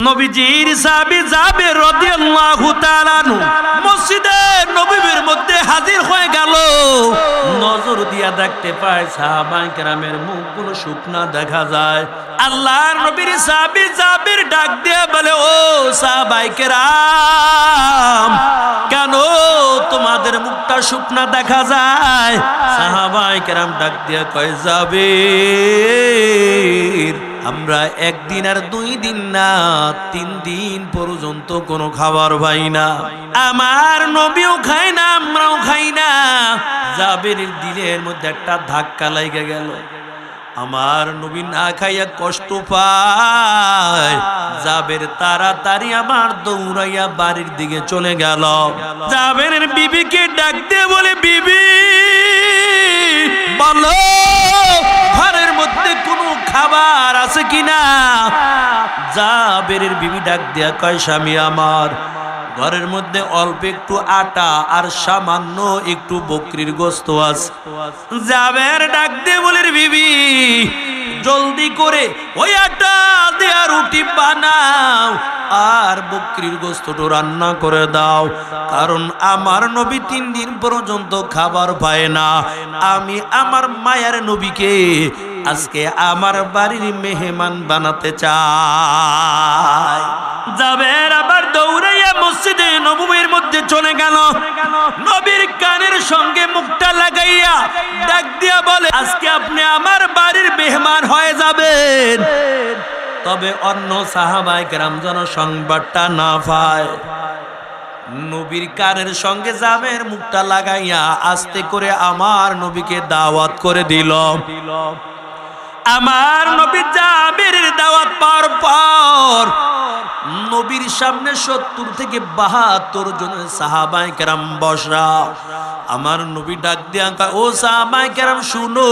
নবীজির সাহাবী জাবের রাদিয়াল্লাহু তাআলা আনহু মসজিদে নববীর মধ্যে হাজির হয়ে গেল। নজর দিয়া দেখতে পায় সাহাবায়ে কেরামের মুখগুলো শুকনা দেখা যায়। আল্লাহর নবীর সাহাবী জাবের ডাক দিয়ে বলে, ও সাহাবায়ে কেরাম, কেন তোমাদের মুখটা শুকনা দেখা যায়? সাহাবায়ে কেরাম ডাক দিয়ে কয়, জাবের, আমরা একদিন আর 2 দিন না 3 দিন পর্যন্ত কোনো খাবার পাই না। আমার নবীও খায় না, আমরাও খাই না। জাবেরের দিলের মধ্যে একটা ধাক্কা লেগে গেল। আমার নবী না খাইয়া কষ্ট পায়। জাবের তাড়াতাড়ি আমার দৌড়াইয়া বাড়ির দিকে চলে গেল। জাবেরের বিবিকে ডাক দিয়ে বলে, বিবি বলো ঘরের মধ্যে কোনো খাবার আছে কিনা? জাবেরের বিবি ডাক দিয়া কয়, স্বামী আমার, ঘরের মধ্যে অল্প একটু আটা আর সামান্য একটু বকরির গোশত আছে। জাবের ডাক দিয়ে বলে, বিবি জলদি করে ওই আটা দিয়া রুটি বানাও আর বকরির গোশতটা রান্না করে দাও, কারণ আমার নবী 3 দিন পর্যন্ত খাবার পায় না। আমি আমার মায়ের নবীকে আজকে আমার বাড়ির মেহমান বানাতে চাই। জাবের আবার দৌড়াইয়া মসজিদে নববীর মধ্যে চলে গেল। নবীর কানের সঙ্গে মুখটা লাগাইয়া ডাক দিয়া বলে, আজকে আপনি আমার বাড়ির মেহমান হয়ে যাবেন। তবে অন্য সাহাবায়ে কেরাম যেন সংবাদটা না পায়। নবীর কানের সঙ্গে জাবের মুখটা লাগাইয়া আস্তে করে আমার নবীকে দাওয়াত করে দিল। আমার নবী জাবেরের দাওয়াত পাওয়ার পর নবীর সামনে 70 থেকে 72 জন সাহাবায়ে কেরাম বসা। আমার নবী ডাক দিয়া কয়, ও সাহাবায়ে কেরাম শুনো,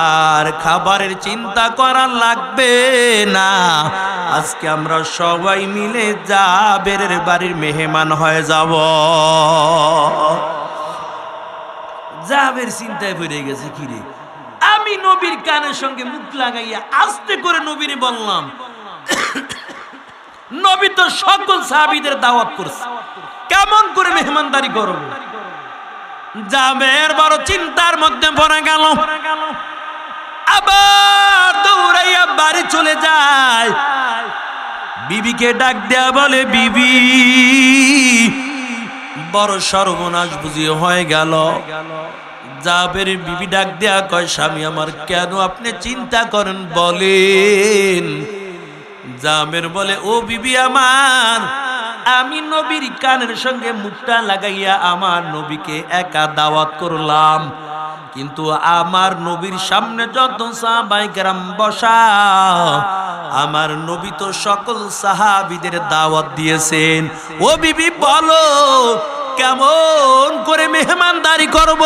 আর খাবারের চিন্তা করা লাগবে না। আজকে আমরা সবাই মিলে জাবেরের বাড়ির মেহমান হয়ে যাব। জাবের চিন্তায় পড়ে গেছে, কি রে, আমি নবীর কানের সঙ্গে মুখ লাগাইয়া আস্তে করে নবীরে বললাম, নবী তো সকল সাহাবীদের দাওয়াত করছে, কেমন করে মেহমানদারি করব? জাবের বড় চিন্তার মধ্যে পড়ে গেল। আবার দৌড়াইয়া বাড়ি চলে যায়। বিবিকে ডাক দেয়া বলে, বিবি বড় সর্বনাশ বুঝি হয়ে গেল। জাবের বিবি ডাক দেয়া কয়, স্বামী আমার, কেন আপনি চিন্তা করেন বলেন? জাবের বলে, ও বিবি আমার, আমি নবীর কানের সঙ্গে মুখটা লাগাইয়া আমার নবীকে একা দাওয়াত করলাম, কিন্তু আমার নবীর সামনে যত সাহাবায়ে কেরাম বসা, আমার নবী তো সকল সাহাবীদের দাওয়াত দিয়েছেন। ও বিবি বলো, কেমন করে মেহমানদারি করব?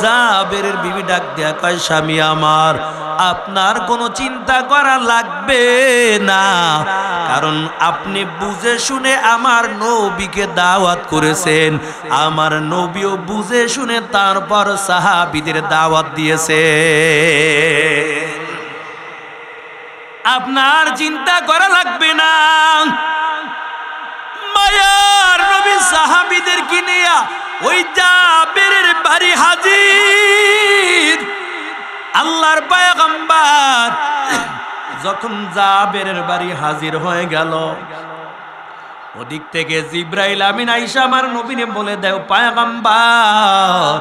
জাবেরের বিবি ডাক দেয়া কয়, স্বামী আমার, আপনার কোনো চিন্তা করা লাগবে না, কারণ আপনি বুঝে শুনে আমার নবীকে দাওয়াত করেছেন। আমার নবীও বুঝে শুনে তারপর সাহাবীদের দাওয়াত দিয়েছে। আপনার চিন্তা করা লাগবে না। মায়ার নবী সাহাবীদের কিনিয়া ওই জাবেরের বাড়ি হাজির। আল্লাহর পয়গম্বর যখন জাবেরের বাড়ি হাজির হয়ে গেল, ওদিক থেকে জিবরাইল আমিন আয়েশা আমার নবীকে বলে দেও, পয়গম্বর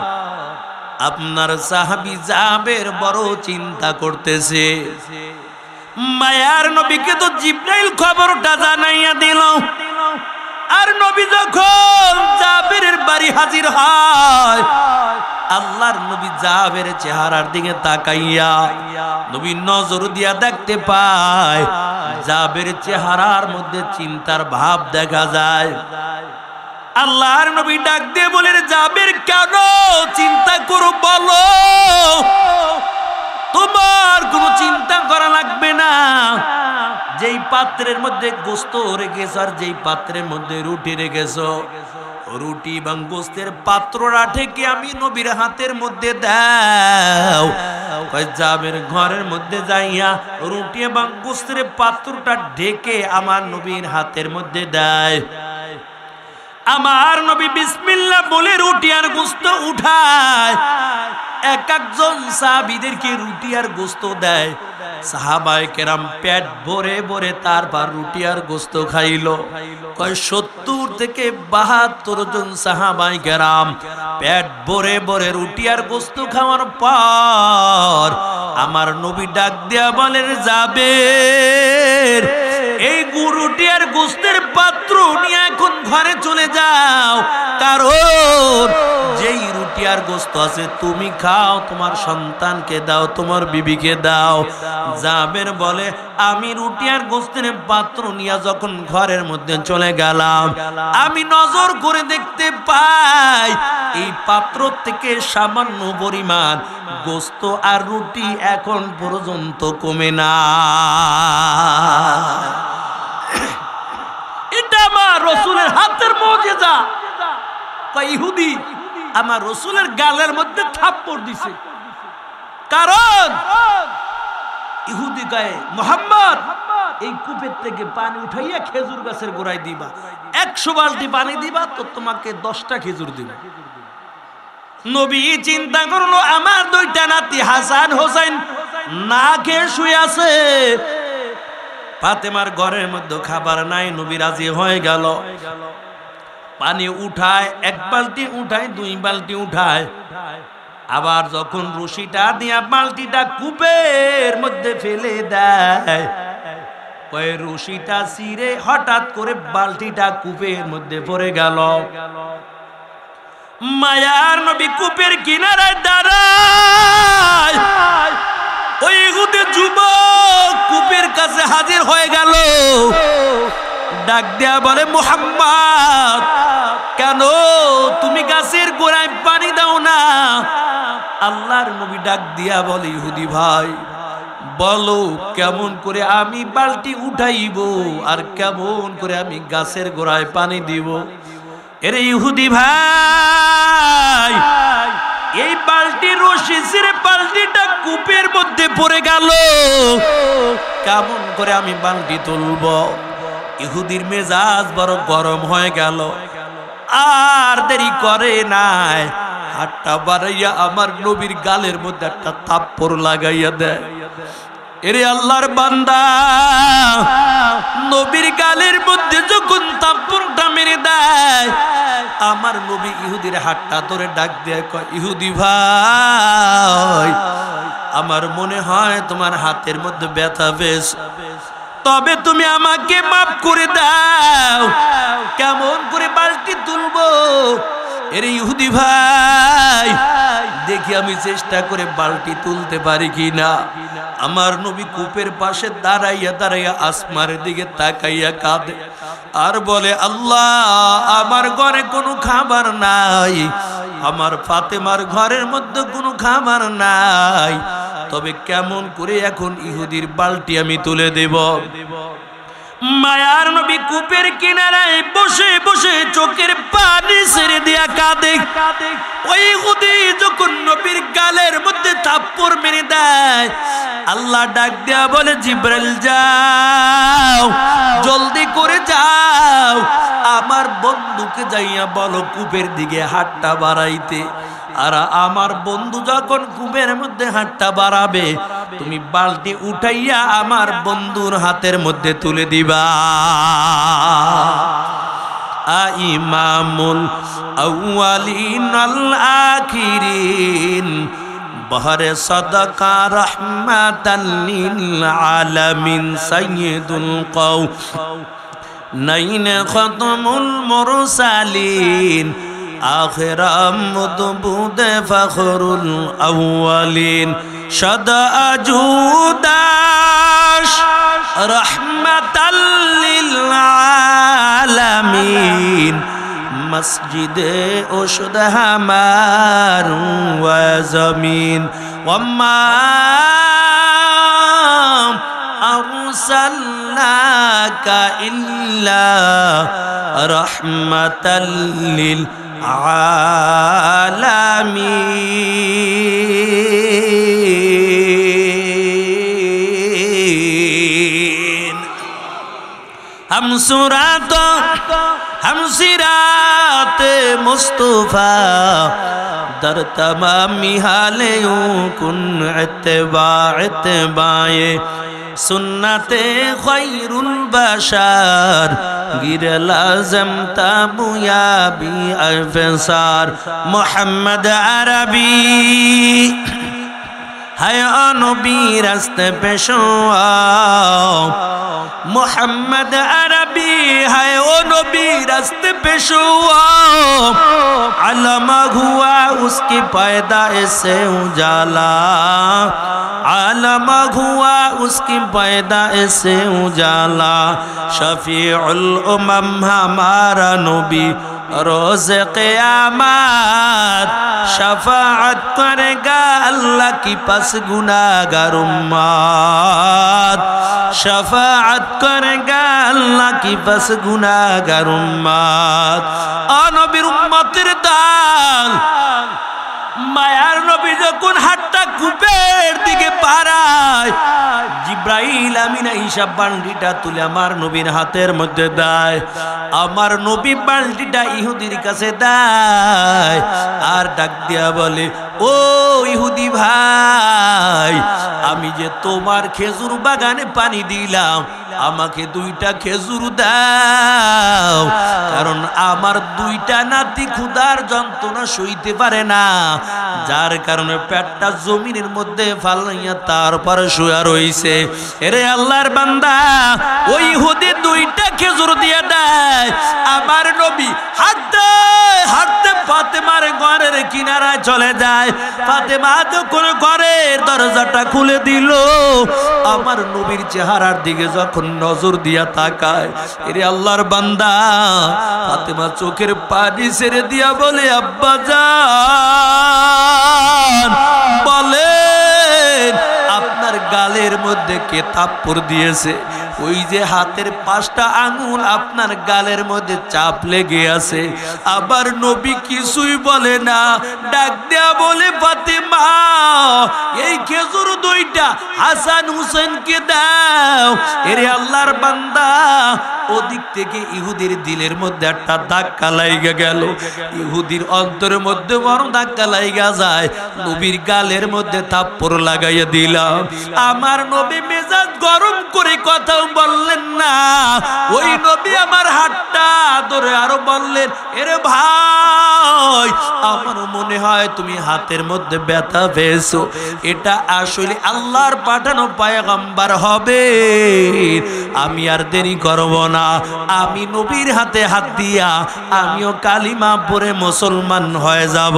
আপনার সাহাবী জাবের বড় চিন্তা করতেছে। মায়ার নবীকে তো জিবরাইল খবরটা জানাইয়া দিল। আর নবী যখন জাবেরের বাড়ি হাজির হয়, আল্লাহর নবী জাবেরের চেহারার দিকে তাকাইয়া নবী নজর দিয়া দেখতে পায় জাবেরের চেহারার মধ্যে চিন্তার ভাব দেখা যায়। আল্লাহর নবী ডাক দিয়ে বলেন, জাবের কেন চিন্তা করো বলো? তোমার কোনো চিন্তা করা লাগবে না। যেই পাত্রের মধ্যে গোশত রেখেছ আর যেই পাত্রের মধ্যে রুটি রেখেছ, রুটি এবং গোস্তের পাত্রটা ঢেকে আমি নবীর হাতের মধ্যে দাও। জাবের ঘরের মধ্যে যাইয়া রুটি এবং গোস্তের পাত্রটা ঢেকে আমার নবীর হাতের মধ্যে দেয়। আমার নবী বিসমিল্লাহ বলে রুটি আর গোস্ত উঠায়। এক একজন সাহাবীদেরকে রুটি আর গোস্ত দেয়। সাহাবায়ে কেরাম পেট ভরে ভরে তারপর রুটি আর গোস্ত খাইলো। কয় 70 থেকে 72 জন সাহাবায়ে কেরাম পেট ভরে ভরে রুটি আর গোস্ত খাওয়ার পর আমার নবী ডাক দিয়া বলেন, জাবের এই রুটি আর গোস্তের পাত্র নিয়ে এখন ঘরে চলে যাও, কারণ যেই রুটি আর গোস্ত আছে তুমি খাও, তোমার সন্তানকে দাও, তোমার বিবিকে দাও। জাবের বলে, আমি রুটি আর গোস্তের পাত্র নিয়ে যখন ঘরের মধ্যে চলে গেলাম, আমি নজর করে দেখতে পাই এই পাত্র থেকে সামান্য পরিমাণ গোস্ত আর রুটি এখন পর্যন্ত কমে না। এটা আমার রাসূলের হাতের মুজিজা। কয় ইহুদি আমার রাসূলের গালের মধ্যে থাপ্পড় দিছে, কারণ ইহুদি কয়, মুহাম্মদ এই কূপের থেকে পানি উঠাইয়া খেজুর গাছের গোড়ায় দিবা, 100 বালতি পানি দিবা তো তোমাকে 10টা খেজুর দিব। নবী চিন্তা করলো, আমার 2টা নাতি হাসান হোসেন না খেয়ে শুয়ে আছে, ফাতেমার ঘরের মধ্যে খাবার নাই। নবী রাজি হয়ে গেল। পানি উঠায়, 1 বালতি উঠায়, 2 বালতি উঠায়। আবার যখন রশিটা দিয়া বালতিটা কূপের মধ্যে ফেলে দেয়, ওই রশিটা ছিঁড়ে হঠাৎ করে বালতিটা কূপের মধ্যে পড়ে গেল। মায়ার নবী কূপের কিনারায় দাঁড়ায়। ওই ইহুদি যুবক কূপের কাছে হাজির হয়ে গেল। ডাক দেয়া বলে, মুহাম্মদ কেন তুমি গাছের গোড়ায় পানি দাও না? আল্লাহর নবী ডাক দিয়া বলে, ইহুদি ভাই বলো কেমন করে আমি বালতি উঠাইব আর কেমন করে আমি গাছের গোড়ায় পানি দিব? এরে ইহুদি ভাই, এই বালতির রশি ছিঁড়ে বালতিটা কূপের মধ্যে পড়ে গেল, কেমন করে আমি বালতি তুলব? ইহুদির মেজাজ বড় গরম হয়ে গেল। আর দেরি করে নাই, হাতটা বাড়াইয়া আমার নবীর গালের মধ্যে একটা থাপ্পড় লাগাইয়া দেয়। এরে আল্লাহর বান্দা, নবীর গালের মধ্যে যখন থাপ্পড়টা মেরে দেয়, আমার নবী ইহুদির হাতটা ধরে ডাক দিয়ে কয়, ইহুদি ভাই আমার মনে হয় তোমার হাতের মধ্যে ব্যথা বেশ, তবে তুমি আমাকে মাফ করে দাও, কেমন করে বালতি তুলবো? এরে ইহুদি ভাই দেখি আমি চেষ্টা করে বালতি তুলতে পারি কিনা। আমার নবী কূপের পাশে দাঁড়াইয়া দাঁড়াইয়া আসমানের দিকে তাকাইয়া কাঁদে আর বলে, আল্লাহ আমার ঘরে কোনো খাবার নাই, আমার ফাতেমার ঘরের মধ্যে কোনো খাবার নাই, তবে কেমন করে এখন ইহুদির বালতি আমি তুলে দেব? মায়ার নবী কূপের কিনারায় বসে বসে চোখের পানি ছেড়ে দিয়া কাঁদে। ওই ইহুদি যখন নবীর গালের মধ্যে থাপ্পড় মেরে দেয়, আল্লাহ ডাক দেয়া বলে, জিব্রাইল যাও, জলদি করে যাও, আমার বন্ধুকে যাইয়া বলো কূপের দিকে হাতটা বাড়াইতে। আর আমার বন্ধু যখন কূপের মধ্যে হাতটা বাড়াবে, তুমি বালতি উঠাইয়া আমার বন্ধুর হাতের মধ্যে তুলে দিবা। ইমামুল আউয়ালিন আল আখিরিন বহরে সাদাকা রাহমাতাল লিল আলামিন সাইয়্যিদুল কাওনাইন খাতামুল মুরসালিন আখিরাম মুদবুদ ফখরুল আউয়ালিন সদা আজুদাশ রাহমাতাল লিল আলামিন মসজিদে ওশুদ হামার ওয়া জমিন ওয়াম্মা আরসালনাকা ইল্লা রাহমাতাল লিল আলামিন। हम सिरात मुस्तफा दर तमामी हाले कुन इत्तिबाए सुन्नते खैरुल बशर गिर लाज़म ताबुया बी अफसार मोहम्मद अरबी है नबी रास्ते पेशवा मोहम्मद अरबी है ओ नबी रास्ते पेशवा अलमा हुआ उसकी पैदाइश से उजाला अलमा हुआ उसकी पैदाइश से उजाला शफीउल उमम हमारा नबी रोज़ क़यामत शफाअत करेगा अल्लाह की पास गुनाहगार उम्मत शफाअत करेगा अल्लाह की पास गुनाहगार उम्मत नबीर उम्मतेर दाल मायार नबी যখন হাতটা কূপের দিকে বাড়ায় জিব্রাইল আমিন আয়েশা বালতিটা তুলে আমার নবীর হাতের মধ্যে দেয় আমার নবী বালতিটা ইহুদির কাছে দেয় আর ডাক দিয়া বলে ও ইহুদি ভাই আমি যে তোমার খেজুর বাগানে পানি দিলাম আমাকে দুইটা খেজুর দাও কারণ আমার দুইটা নাতি ক্ষুধার যন্ত্রণা সইতে পারে না যার কারণে পেটটা জমিনের মধ্যে ফালাইয়া তারপর শুয়ে রইছে এরে আল্লাহর বান্দা ওই ইহুদি দুইটা খেজুর দিয়ে দেয় আমার নবী হাঁটতে হাঁটতে ফাতেমার ঘরের কিনারায় চলে যায় ফাতেমা যখন ঘরের দরজাটা খুলে দিল আমার নবীর চেহারার দিকে যখন নজর দিয়া তাকায় এরে আল্লাহর বান্দা ফাতেমা চোখের পানি ছেড়ে দিয়া বলে আব্বা জান বলেন আপনার গালের মধ্যে কে থাপ্পড় দিয়েছে ওই যে হাতের 5টা আঙ্গুল আপনার গালের মধ্যে চাপ লেগে আছে আবার নবী কিছুই বলে না ডাক দেয়া বলে ফাতেমা এই খেজুর দুইটা হাসান হুসেনকে দাও এরে আল্লাহর বান্দা ওদিক থেকে ইহুদির দিলের মধ্যে একটা ধাক্কা লাগা গেল ইহুদির অন্তরের মধ্যে বড় ধাক্কা লাগা যায় নবীর গালের মধ্যে থাপ্পড় লাগাইয়া দিলাম আমার নবী মেজাজ গরম করে কথা বললেন না ওই নবী আমার হাতটা ধরে আরো বললেন এরে ভাই আমার মনে হয় তুমি হাতের মধ্যে ব্যথা পেয়েছো এটা আসলে আল্লাহর পাঠানো পয়গম্বর হবে আমি আর দেরি করব না আমি নবীর হাতে হাত দিয়া আমিও কালিমা পড়ে মুসলমান হয়ে যাব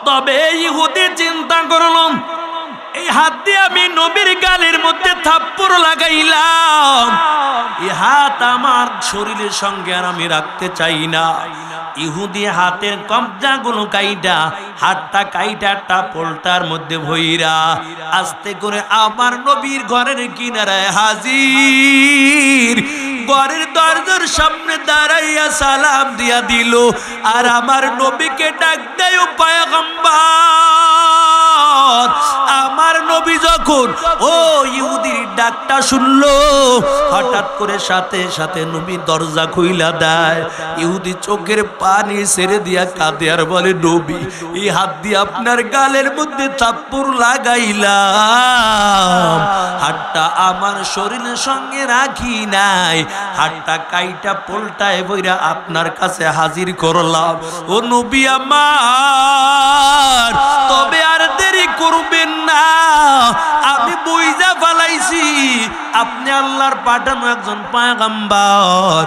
তবে ইহুদি চিন্তা করলাম এই হাত দিয়ে আমি নবীর গালের মধ্যে থাপ্পড় লাগাইলাম এই হাত আমার শরীরের সঙ্গে আর আমি রাখতে চাই না ইহুদি হাতের কবজা গুলো কাইটা হাতটা কাইটা একটা পোলটার মধ্যে ভইরা আস্তে করে আমার নবীর ঘরের কিনারায় হাজির ঘরের দরজার সামনে দাঁড়াইয়া সালাম দিয়া দিল আর আমার নবীকে ডাক দেয় পয়গম্বর আমার নবী যখন ও ইহুদির ডাকটা শুনলো হঠাৎ করে সাথে সাথে নবী দরজা খুইলা দেয় ইহুদি চোখের পানি ছেড়ে দিয়া কাঁদে আর বলে নবী এই হাত দিয়ে আপনার গালের মধ্যে থাপ্পড় লাগাইলাম হাতটা আমার শরীরের সঙ্গে রাখি নাই হাতটা কাইটা পোলটায় বইরা আপনার কাছে হাজির করলাম ও নবী আমার তবে আর দেরি করবেন না আমি বুইজা ফেলাইছি আপনি আল্লাহর পাঠানো একজন পয়গম্বর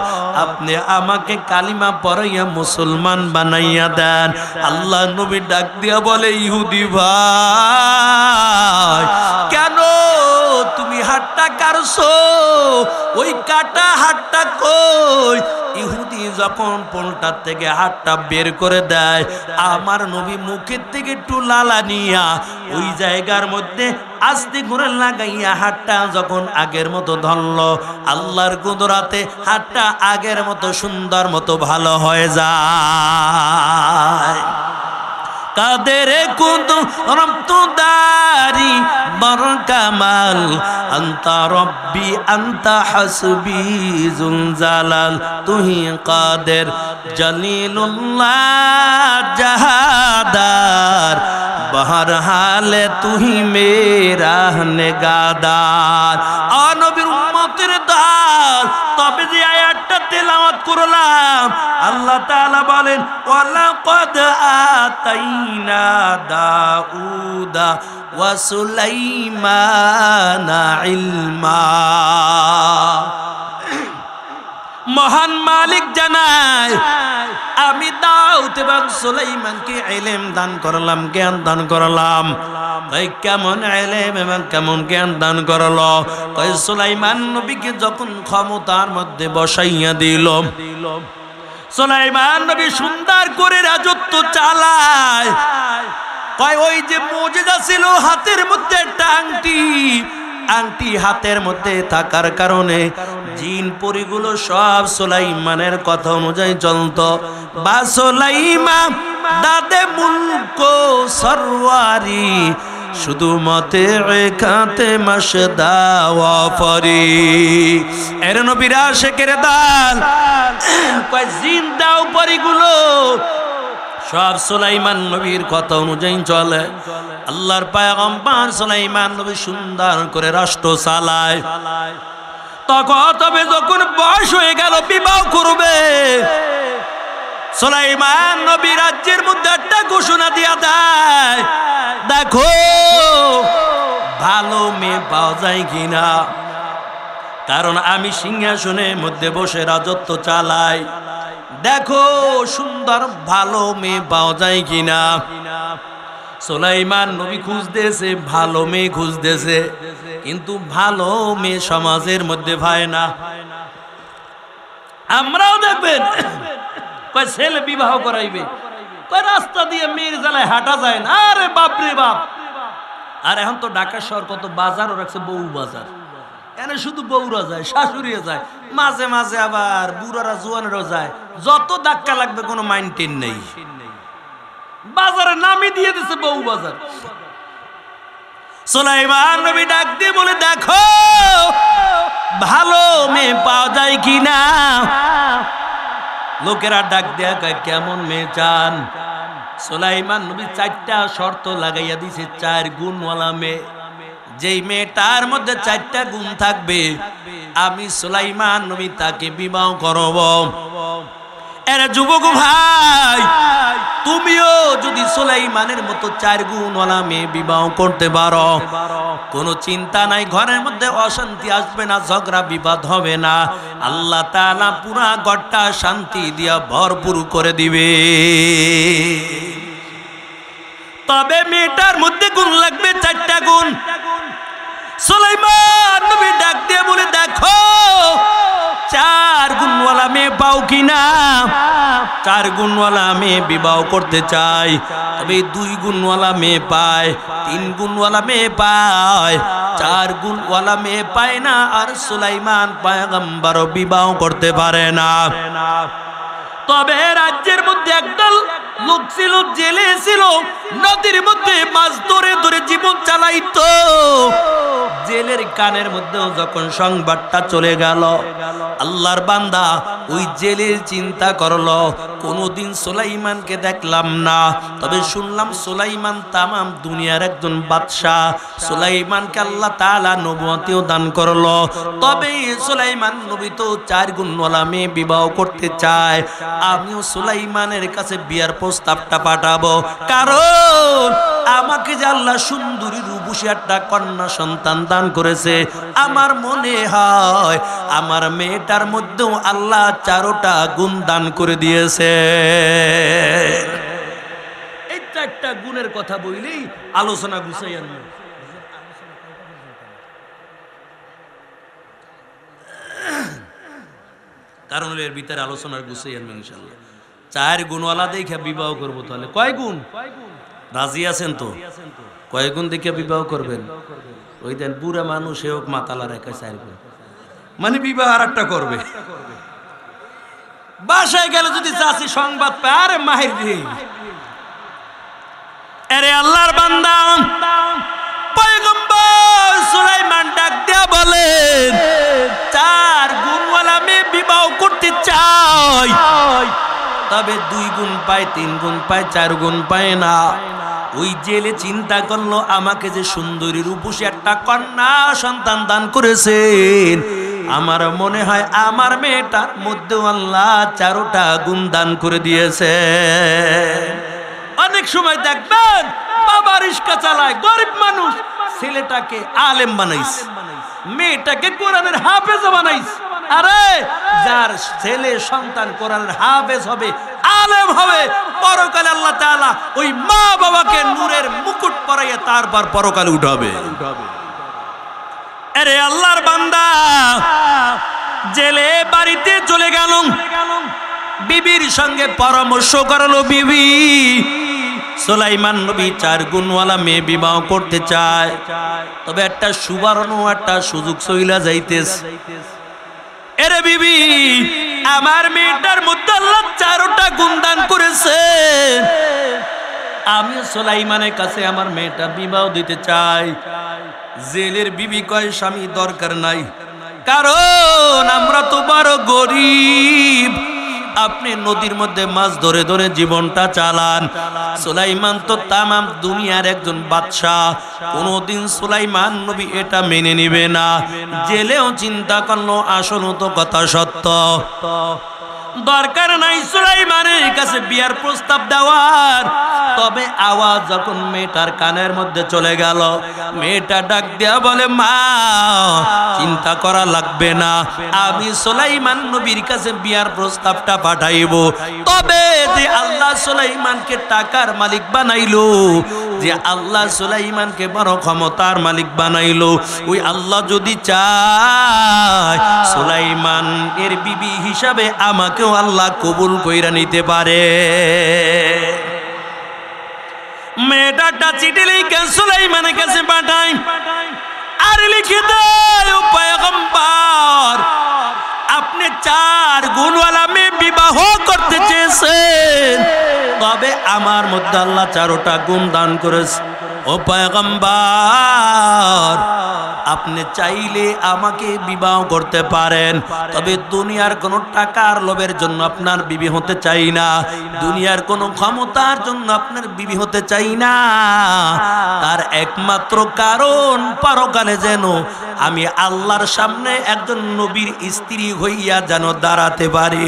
আপনি আমাকে কালিমা পড়াইয়া মুসলমান বানাইয়া দেন আল্লাহ নবী ডাক দিয়া বলে ইহুদি ভাই কেন তুমি হাতটা কাটছো ওই কাটা হাতটা কই ইহুদি যখন পোলটার থেকে হাতটা বের করে দেয়, আমার নবী মুখের থেকে একটু লালা নিয়া ওই জায়গার মধ্যে আস্তে করে লাগাইয়া হাতটা যখন আগের মতো ধরল, আল্লাহর কুদরতে হাতটা আগের মতো সুন্দর মতো ভালো হয়ে যায়। কাদের কুদরত দারি বর কামাল, আন্তা রব্বি আন্তা হাসবি জুল জালাল, তুহি কাদের জলিলুল্লাহ জাহাদার, বহরহালে তুহি মেরা নেগাদার। ও নবীর উম্মতের দল, তবে যে আয়াতটা তেলাওয়াত করলাম, আল্লাহ তাআলা বলেন ওয়ালাকাদ আতাইনা দাউদা ওয়া সুলাইমানা ইলমা। মহান মালিক জানায়, আমি দাউদ এবং সুলাইমানকে ইলম দান করলাম, জ্ঞান দান করলাম। তাই কেমন ইলম এবং কেমন জ্ঞান দান করলো? তাই সুলাইমান নবীকে যখন ক্ষমতার মধ্যে বসাইয়া দিল, সুলাইমান নবী সুন্দর করে রাজত্ব চালায়। কয় ওই যে মুজিজা ছিল হাতের মধ্যে একটা আংটি, আংটি হাতের মধ্যে থাকার কারণে জিন পরিগুলো সব সুলাইমানের কথা অনুযায়ী চলতো। বা সুলাইমান দাদে মুলক সরওয়ারি, শুধু মতে রেখাতে মাসদা ওয়াফরি। এর নবীরা শেখের দাল কয় জিন দাও পরিগুলো সব সুলাইমান নবীর কথা অনুযায়ী চলে। আল্লাহর পয়গম্বর সুলাইমান নবী সুন্দর করে রাষ্ট্র চালায়। তবে যখন বয়স হয়ে গেল, বিবাহ করবে, সুলাইমান নবী রাজ্যের মধ্যে একটা ঘোষণা দিয়া দেয়, দেখো ভালো মেয়ে পাওয়া যায় কিনা, কারণ আমি সিংহাসনের মধ্যে বসে রাজত্ব চালাই। দেখো সুন্দর ভালো মেয়ে পাওয়া যায় কিনা। সুলাইমান নবী খুঁজতেছে, ভালো মেয়ে খুঁজতেছে, কিন্তু ভালো মেয়ে সমাজের মধ্যে পায় না। আমরাও দেখবেন কয় ছেলে বিবাহ করাইবে, কয় রাস্তা দিয়ে মেয়ের জ্বালায় হাঁটা যায় না। আরে বাপরে বাপ! আর এখন তো ঢাকা শহর কত বাজারও রাখছে, বউ বাজার। এনে শুধু বউরা যায়, শাশুড়িও যায়, মাঝে মাঝে আবার বুড়ারা জোয়ানেরও যায়। যত ধাক্কা লাগবে কোনো মাইন্টেন নেই, বাজারে নামই দিয়ে দিছে বউ বাজার। সুলাইমান নবী ডাক দিয়ে বলে, দেখো ভালো মেয়ে পাওয়া যায় কিনা। লোকেরা ডাক দেয়া কয় কেমন মেয়ে চান? সুলাইমান নবী 4টা শর্ত লাগাইয়া দিছে, 4 গুণওয়ালা মেয়ে। যেই মেয়েটার মধ্যে 4টা গুণ থাকবে, আমি সুলাইমান নবী তাকে বিবাহ করব। এরা যুবক ভাই, তুমিও যদি সুলাইমানের মতো 4 গুণওয়ালা মেয়ে বিবাহ করতে পারো, কোনো চিন্তা নাই, ঘরের মধ্যে অশান্তি আসবে না, ঝগড়া বিবাদ হবে না। আল্লাহ তাআলা পুরা ঘরটা শান্তি দিয়া ভরপুর করে দিবে। তবে মেয়েটার মধ্যে গুণ লাগবে, 4টা গুণ। সুলাইমান নবী ডাক দিয়ে বলে, দেখো 4 গুণওয়ালা মেয়ে পাও কিনা। 4 গুণওয়ালা মেয়ে বিবাহ করতে চাই, তবে 2 গুণওয়ালা মেয়ে পায়, 3 গুণওয়ালা মেয়ে পায়, 4 গুণওয়ালা মেয়ে পায় না। আর সুলাইমান পয়গম্বর বিবাহ করতে পারে না। তবে রাজ্যের মধ্যে একদল লোক ছিল, জেলে ছিল, নদীর মধ্যে মাছ ধরে ধরে জীবন চালাইতো। জেলের কানের মধ্যেও যখন সংবাদটা চলে গেল, আল্লাহর বান্দা ওই জেলের চিন্তা করলো, কোনোদিন সুলাইমানকে দেখলাম না, তবে শুনলাম সুলাইমান তামাম দুনিয়ার একজন বাদশাহ। সুলাইমানকে আল্লাহ তাআলা নবুয়তিও দান করলো। তবে সুলাইমান নবী তো 4 গুণওয়ালা মেয়ে বিবাহ করতে চায়। আমিও সুলাইমানের কাছে বিয়ার প্রস্তাবটা পাঠাবো, কারণ আমাকে যে আল্লাহ সুন্দরী রূপসী একটা কন্যা সন্তান দান করেছে, আমার মনে হয় আমার মেয়েটার মধ্যেও আল্লাহ 4টা গুণ দান করে দিয়েছে। এই 4টা গুণের কথা বললেই আলোচনা গুছাই আনবে। কারণ এর ভিতরে আলোচনার গুছাই আনবেন ইনশাআল্লাহ। 4 গুণওয়ালা দেখে বিবাহ করব, তাহলে কয় গুণ? রাজি আছেন তো? কয় গুণ দেখে বিবাহ করবেন? ওই দেন বুড়া মানুষ হোক মাতালা রেখে 4 গুণ, মানে বিবাহ আর একটা করবে। বাসায় গেলে যদি চাচি সংবাদ পায়, আরে মাহির রে, আরে আল্লাহর বান্দা পয়গম্বর সুলাইমান ডাক দিয়া বলেন 4 গুণওয়ালা মেয়ে বিবাহ করতে চাই, তবে 2 গুণ পায়, 3 গুণ পায়, 4 গুণ পায় না। ওই জেলে চিন্তা করলো, আমাকে যে সুন্দরী রূপসী একটা কন্যা সন্তান দান করেছেন, আমার মনে হয় আমার মেয়েটার মধ্যে আল্লাহ 4টা গুণ দান করে দিয়েছে। অনেক সময় দেখবেন বাবা রিস্কা চালায়, গরিব মানুষ, ছেলেটাকে আলেম বানাইছে, মেয়েটাকে কোরআনের হাফেজ বানাইছে। আরে যার ছেলে সন্তান কোরআনের হাফেজ হবে, আলেম হবে, পরকালে আল্লাহ তাআলা ওই মা বাবাকে নূরের মুকুট পরাইয়া তারপর পরকালে উঠাবে। আরে আল্লাহর বান্দা জেলে বাড়িতে চলে গেল, বিবির সঙ্গে পরামর্শ করলো। বিবি, সুলাইমান নবী 4 গুণওয়ালা মেয়ে বিবাহ করতে চায়, তবে একটা সুবর্ণ একটা সুযোগ চইলা যাইতেছে। এরে বিবি, আমার মেয়েটার মধ্যে আল্লাহ 4টা গুণ দান করেছে, আমি সুলাইমানের কাছে আমার মেয়েটা বিবাহ দিতে চাই। জেলের বিবি কয়, স্বামী দরকার নাই, কারণ আমরা তো বড় গরিব, আপনি নদীর মধ্যে মাছ ধরে ধরে জীবনটা চালান। সুলাইমান তো তামাম দুনিয়ার একজন বাদশাহ, কোনদিন সুলাইমান নবী এটা মেনে নিবে না। জেলেও চিন্তা করলো, আসলে তো কথা সত্য, দরকার নাই সুলাইমানের কাছে বিয়ার প্রস্তাব দেওয়ার। তবে আওয়াজ যখন মেয়েটার কানের মধ্যে চলে গেল, মেয়েটা ডাক দেয়া বলে, মা চিন্তা করা লাগবে না, আমি সুলাইমান নবীর কাছে বিয়ার প্রস্তাবটা পাঠাইব। তবে যে আল্লাহ সুলাইমানকে টাকার মালিক বানাইলো, যে আল্লাহ সুলাইমানকে বড় ক্ষমতার মালিক বানাইলো, ওই আল্লাহ যদি চায় সুলাইমান এর বিবি হিসাবে আমাকেও আল্লাহ কবুল কইরা নিতে পারে। মেয়েটা চিঠি লিখে সুলাইমানের কাছে পাঠায়, আর লিখে দেয়, ও পয়গম্বর, আপনি 4 গুণওয়ালা মেয়ে বিবাহ করতে চেয়েছেন, তবে আমার মধ্যে আল্লাহ 4টা গুণ দান করেছে। ও পয়গম্বর, আপনি চাইলে আমাকে বিবাহ করতে পারেন, তবে দুনিয়ার কোনো টাকার লোভের জন্য আপনার বিবি হতে চাই না, দুনিয়ার কোনো ক্ষমতার জন্য আপনার বিবি হতে চাই না। তার একমাত্র কারণ পরকালে যেন আমি আল্লাহর সামনে একজন নবীর স্ত্রী হইয়া যেন দাঁড়াতে পারি।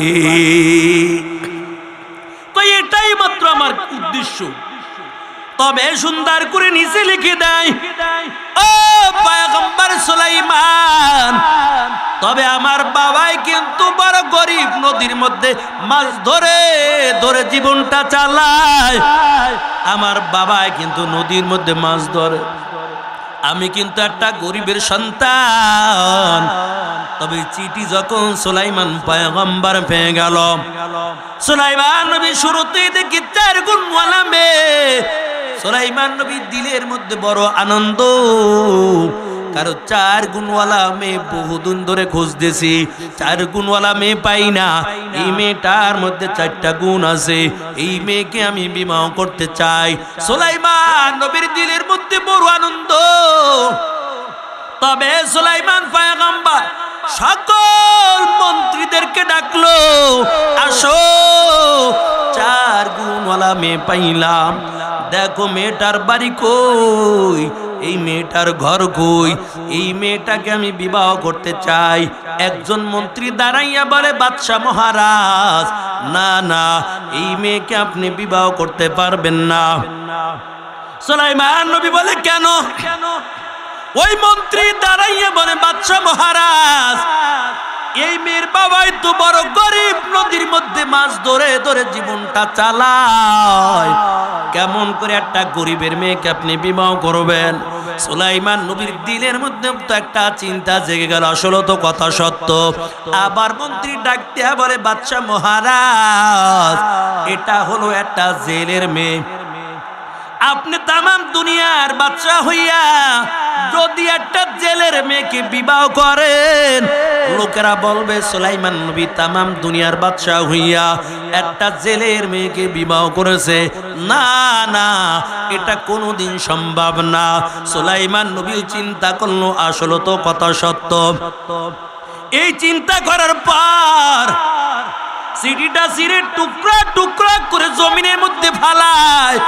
তো এটাই মাত্র আমার উদ্দেশ্য। তবে সুন্দর করে নিচে লিখে দেয়, ও পয়গম্বর সুলাইমান, তবে আমার বাবাই কিন্তু বড় গরিব, নদীর মধ্যে মাছ ধরে ধরে জীবনটা চালায়। আমার বাবাই কিন্তু নদীর মধ্যে মাছ ধরে, আমি কিন্তু একটা গরিবের সন্তান। তবে চিঠি যখন সুলাইমান পয়গম্বর পেয়ে গেল, সুলাইমান নবী শুরুতেই দেখি 4 গুণওয়ালা মেয়ে। সুলাইমান নবীর দিলের মধ্যে বড় আনন্দ, কারণ 4 গুণওয়ালা মেয়ে বহুদিন ধরে খুঁজতেছি, 4 গুণওয়ালা মেয়ে পাই না। এই মেয়েটার মধ্যে 4টা গুণ আছে, এই মেয়েকে আমি বিবাহ করতে চাই। সুলাইমান নবীর দিলের মধ্যে বড় আনন্দ। তবে সুলাইমান পয়গম্বর সকল মন্ত্রীদেরকে ডাকলো, আসো 4 গুণওয়ালা মেয়ে পাইলাম, দেখো মেয়েটার বাড়ি কই, এই মেয়েটার ঘর কই, এই মেয়েটাকে আমি বিবাহ করতে চাই। একজন মন্ত্রী দাঁড়াইয়া বলে, বাদশাহ মহারাজ, না না, এই মেয়েকে আপনি বিবাহ করতে পারবেন না। সুলাইমান নবী বলে, কেন? ওই মন্ত্রী দাঁড়াইয়া বলে, বাদশাহ মহারাজ, এই মেয়ের বাবাই তো বড় গরিব, নদী নদীর মধ্যে মাছ ধরে ধরে জীবনটা চালায়, কেমন করে একটা গরিবের মেয়েকে আপনি বিবাহ করবেন? সুলাইমান নবীর দিলের মধ্যে তো একটা চিন্তা জেগে গেল, আসলে তো কথা সত্য। আবার মন্ত্রী ডাক দিয়া বলে, বাদশা মহারাজ, এটা হলো একটা জেলের মেয়ে, আপনি তামাম দুনিয়ার বাদশা হইয়া যদি একটা জেলের মেয়েকে বিবাহ করেন, লোকেরা বলবে সুলাইমান নবী তামাম দুনিয়ার বাদশা হইয়া একটা জেলের মেয়েকে বিবাহ করেছে। না না, এটা কোনোদিন সম্ভব না। সুলাইমান নবী চিন্তা করলো, আসলে তো কথা সত্য। এই চিন্তা করার পর সিঁড়িটা ছিঁড়ে টুকরা টুকরা করে জমিনের মধ্যে ফালায়।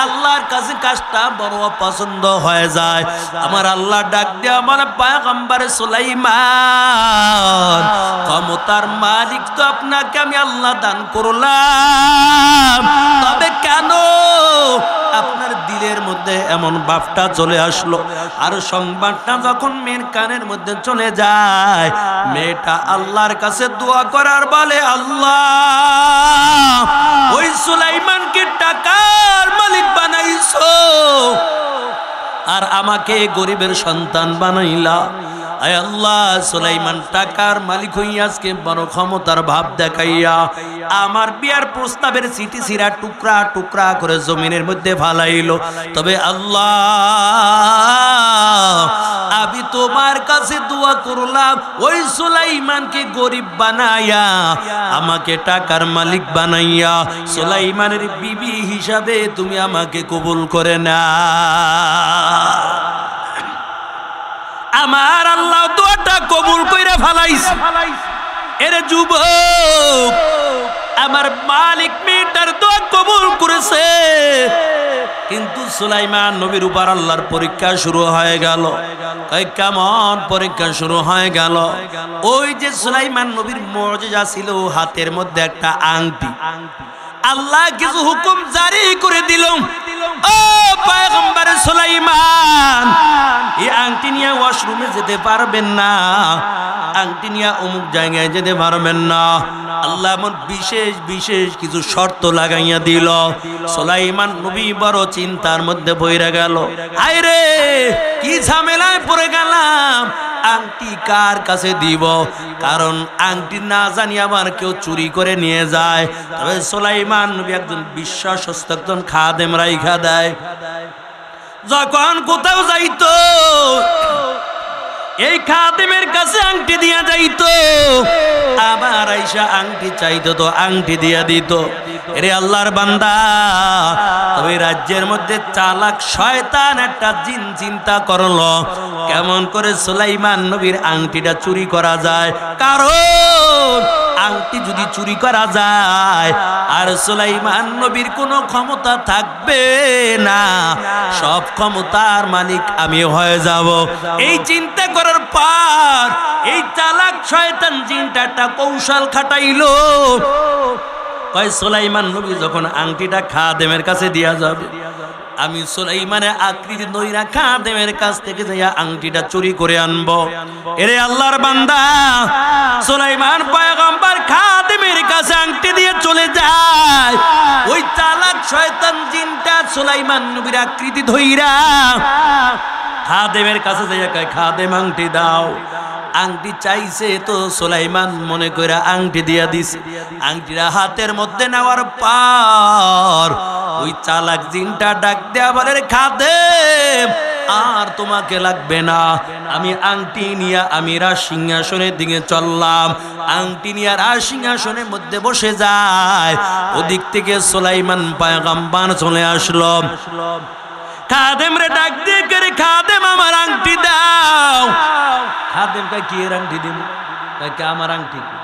আল্লাহর কাছে কাজটা বড় পছন্দ হয়ে যায়। আমার আল্লাহ ডাক দিয়ে আমার পয়গম্বর সুলাইমান, ক্ষমতার মালিক তো আপনাকে আমি আল্লাহ দান করলাম, তবে কেন আপনার দিলের মধ্যে এমন ভাবটা চলে আসলো? আর সংবাদটা যখন মেয়ের কানের মধ্যে চলে যায়, মেয়েটা আল্লাহর কাছে দোয়া করার বলে, আল্লাহ ওই সুলাইমানকে টাকার মালিক বানাইছো আর আমাকে গরিবের সন্তান বানাইলা। আয় আল্লাহ, সুলাইমান টাকার মালিক হইয়া আজকে বড় ক্ষমতার ভাব দেখাইয়া আমার বিয়ার প্রস্তাবের চিঠি ছিঁড়া টুকরা টুকরা করে জমিনের মধ্যে ফালাইলো। তবে আল্লাহ, আমি তোমার কাছে দোয়া করলাম, ওই সুলাইমানকে গরিব বানাইয়া আমাকে টাকার মালিক বানাইয়া সুলাইমানের বিবি হিসাবে তুমি আমাকে কবুল করে না। আমার আল্লাহ দোয়াটা কবুল কইরা ফালাইছে। এরে যুবক, আমার মালিক মেয়েটার দোয়া কবুল করেছে, কিন্তু সুলাইমান নবীর উপর আল্লাহর পরীক্ষা শুরু হয়ে গেল। কেমন পরীক্ষা শুরু হয়ে গেল? ওই যে সুলাইমান নবীর মুজিজা ছিল, হাতের মধ্যে একটা আংটি। আল্লাহ কিছু হুকুম জারি করে দিল, ও পয়গম্বর সুলাইমান, এই আংটি নিয়ে ওয়াশরুমে যেতে পারবেন না, আংটি নিয়ে অমুক জায়গায় যেতে পারবেন না। আল্লাহ এমন বিশেষ বিশেষ কিছু শর্ত লাগাইয়া দিল। সুলাইমান নবী বড় চিন্তার মধ্যে পড়ে গেল, হায় রে কি ঝামেলায় পড়ে গেলাম, আংটি কার কাছে দিব? কারণ আংটি না জানি আবার কেউ চুরি করে নিয়ে যায়। তবে সুলাইমান নবী একজন বিশ্বস্ত একজন খাদেম রাইখা দেয়। যখন কোথাও যাইতো এই খাদেমের কাছে আংটি দিয়া যাইতো, আবার আইসা আংটি চাইতো তো আংটি দিয়া দিত। এরে আল্লাহর বান্দা, তবে রাজ্যের মধ্যে চালাক শয়তান একটা জিন চিন্তা করলো কেমন করে সুলাইমান নবীর আংটিটা চুরি করা যায়। কারণ আংটি যদি চুরি করা যায় আর সুলাইমান নবীর কোনো ক্ষমতা থাকবে না, সব ক্ষমতার মালিক আমি হয়ে যাব। এই চিন্তা করার পর এই চালাক শয়তান জিনটা একটা কৌশল খাটাইলো। কয় সুলাইমান নবী যখন আংটিটা খাদেমের কাছে দিয়া যাবে, আমি সুলাইমানের আকৃতি নইরা খাদেমের কাছ থেকে যাইয়া আংটিটা চুরি করে আনবো। এরে আল্লাহর বান্দা, সুলাইমান পয়গম্বর খাদেমের কাছে আংটি দিয়ে চলে যায়। ওই চালাক শয়তান জিনটা সুলাইমান নবীর আকৃতি ধইরা খাদেমের কাছে যাইয়া কয়, খাদেম আংটি দাও। আংটি চাইছে তো সুলাইমান মনে কইরা আংটি দিয়া দিছে। আংটিটা হাতের মধ্যে নেওয়ার পর ওই চালাক জিনটা ডাক দেয়া বলে, খাদেম আর তোমাকে লাগবে না, আমি আংটি নিয়ে আমি রাজসিংহাসনের দিকে চললাম। আংটি নিয়ে রাজসিংহাসনের মধ্যে বসে যায়। ওদিক থেকে সুলাইমান পয়গম্বর চলে আসলো। খাদেম রে ডাক দিয়ে করে, খাদেম আমার আংটি দাও। খাদেম কয়, কি এর আংটি দিব? আমার আংটি কি?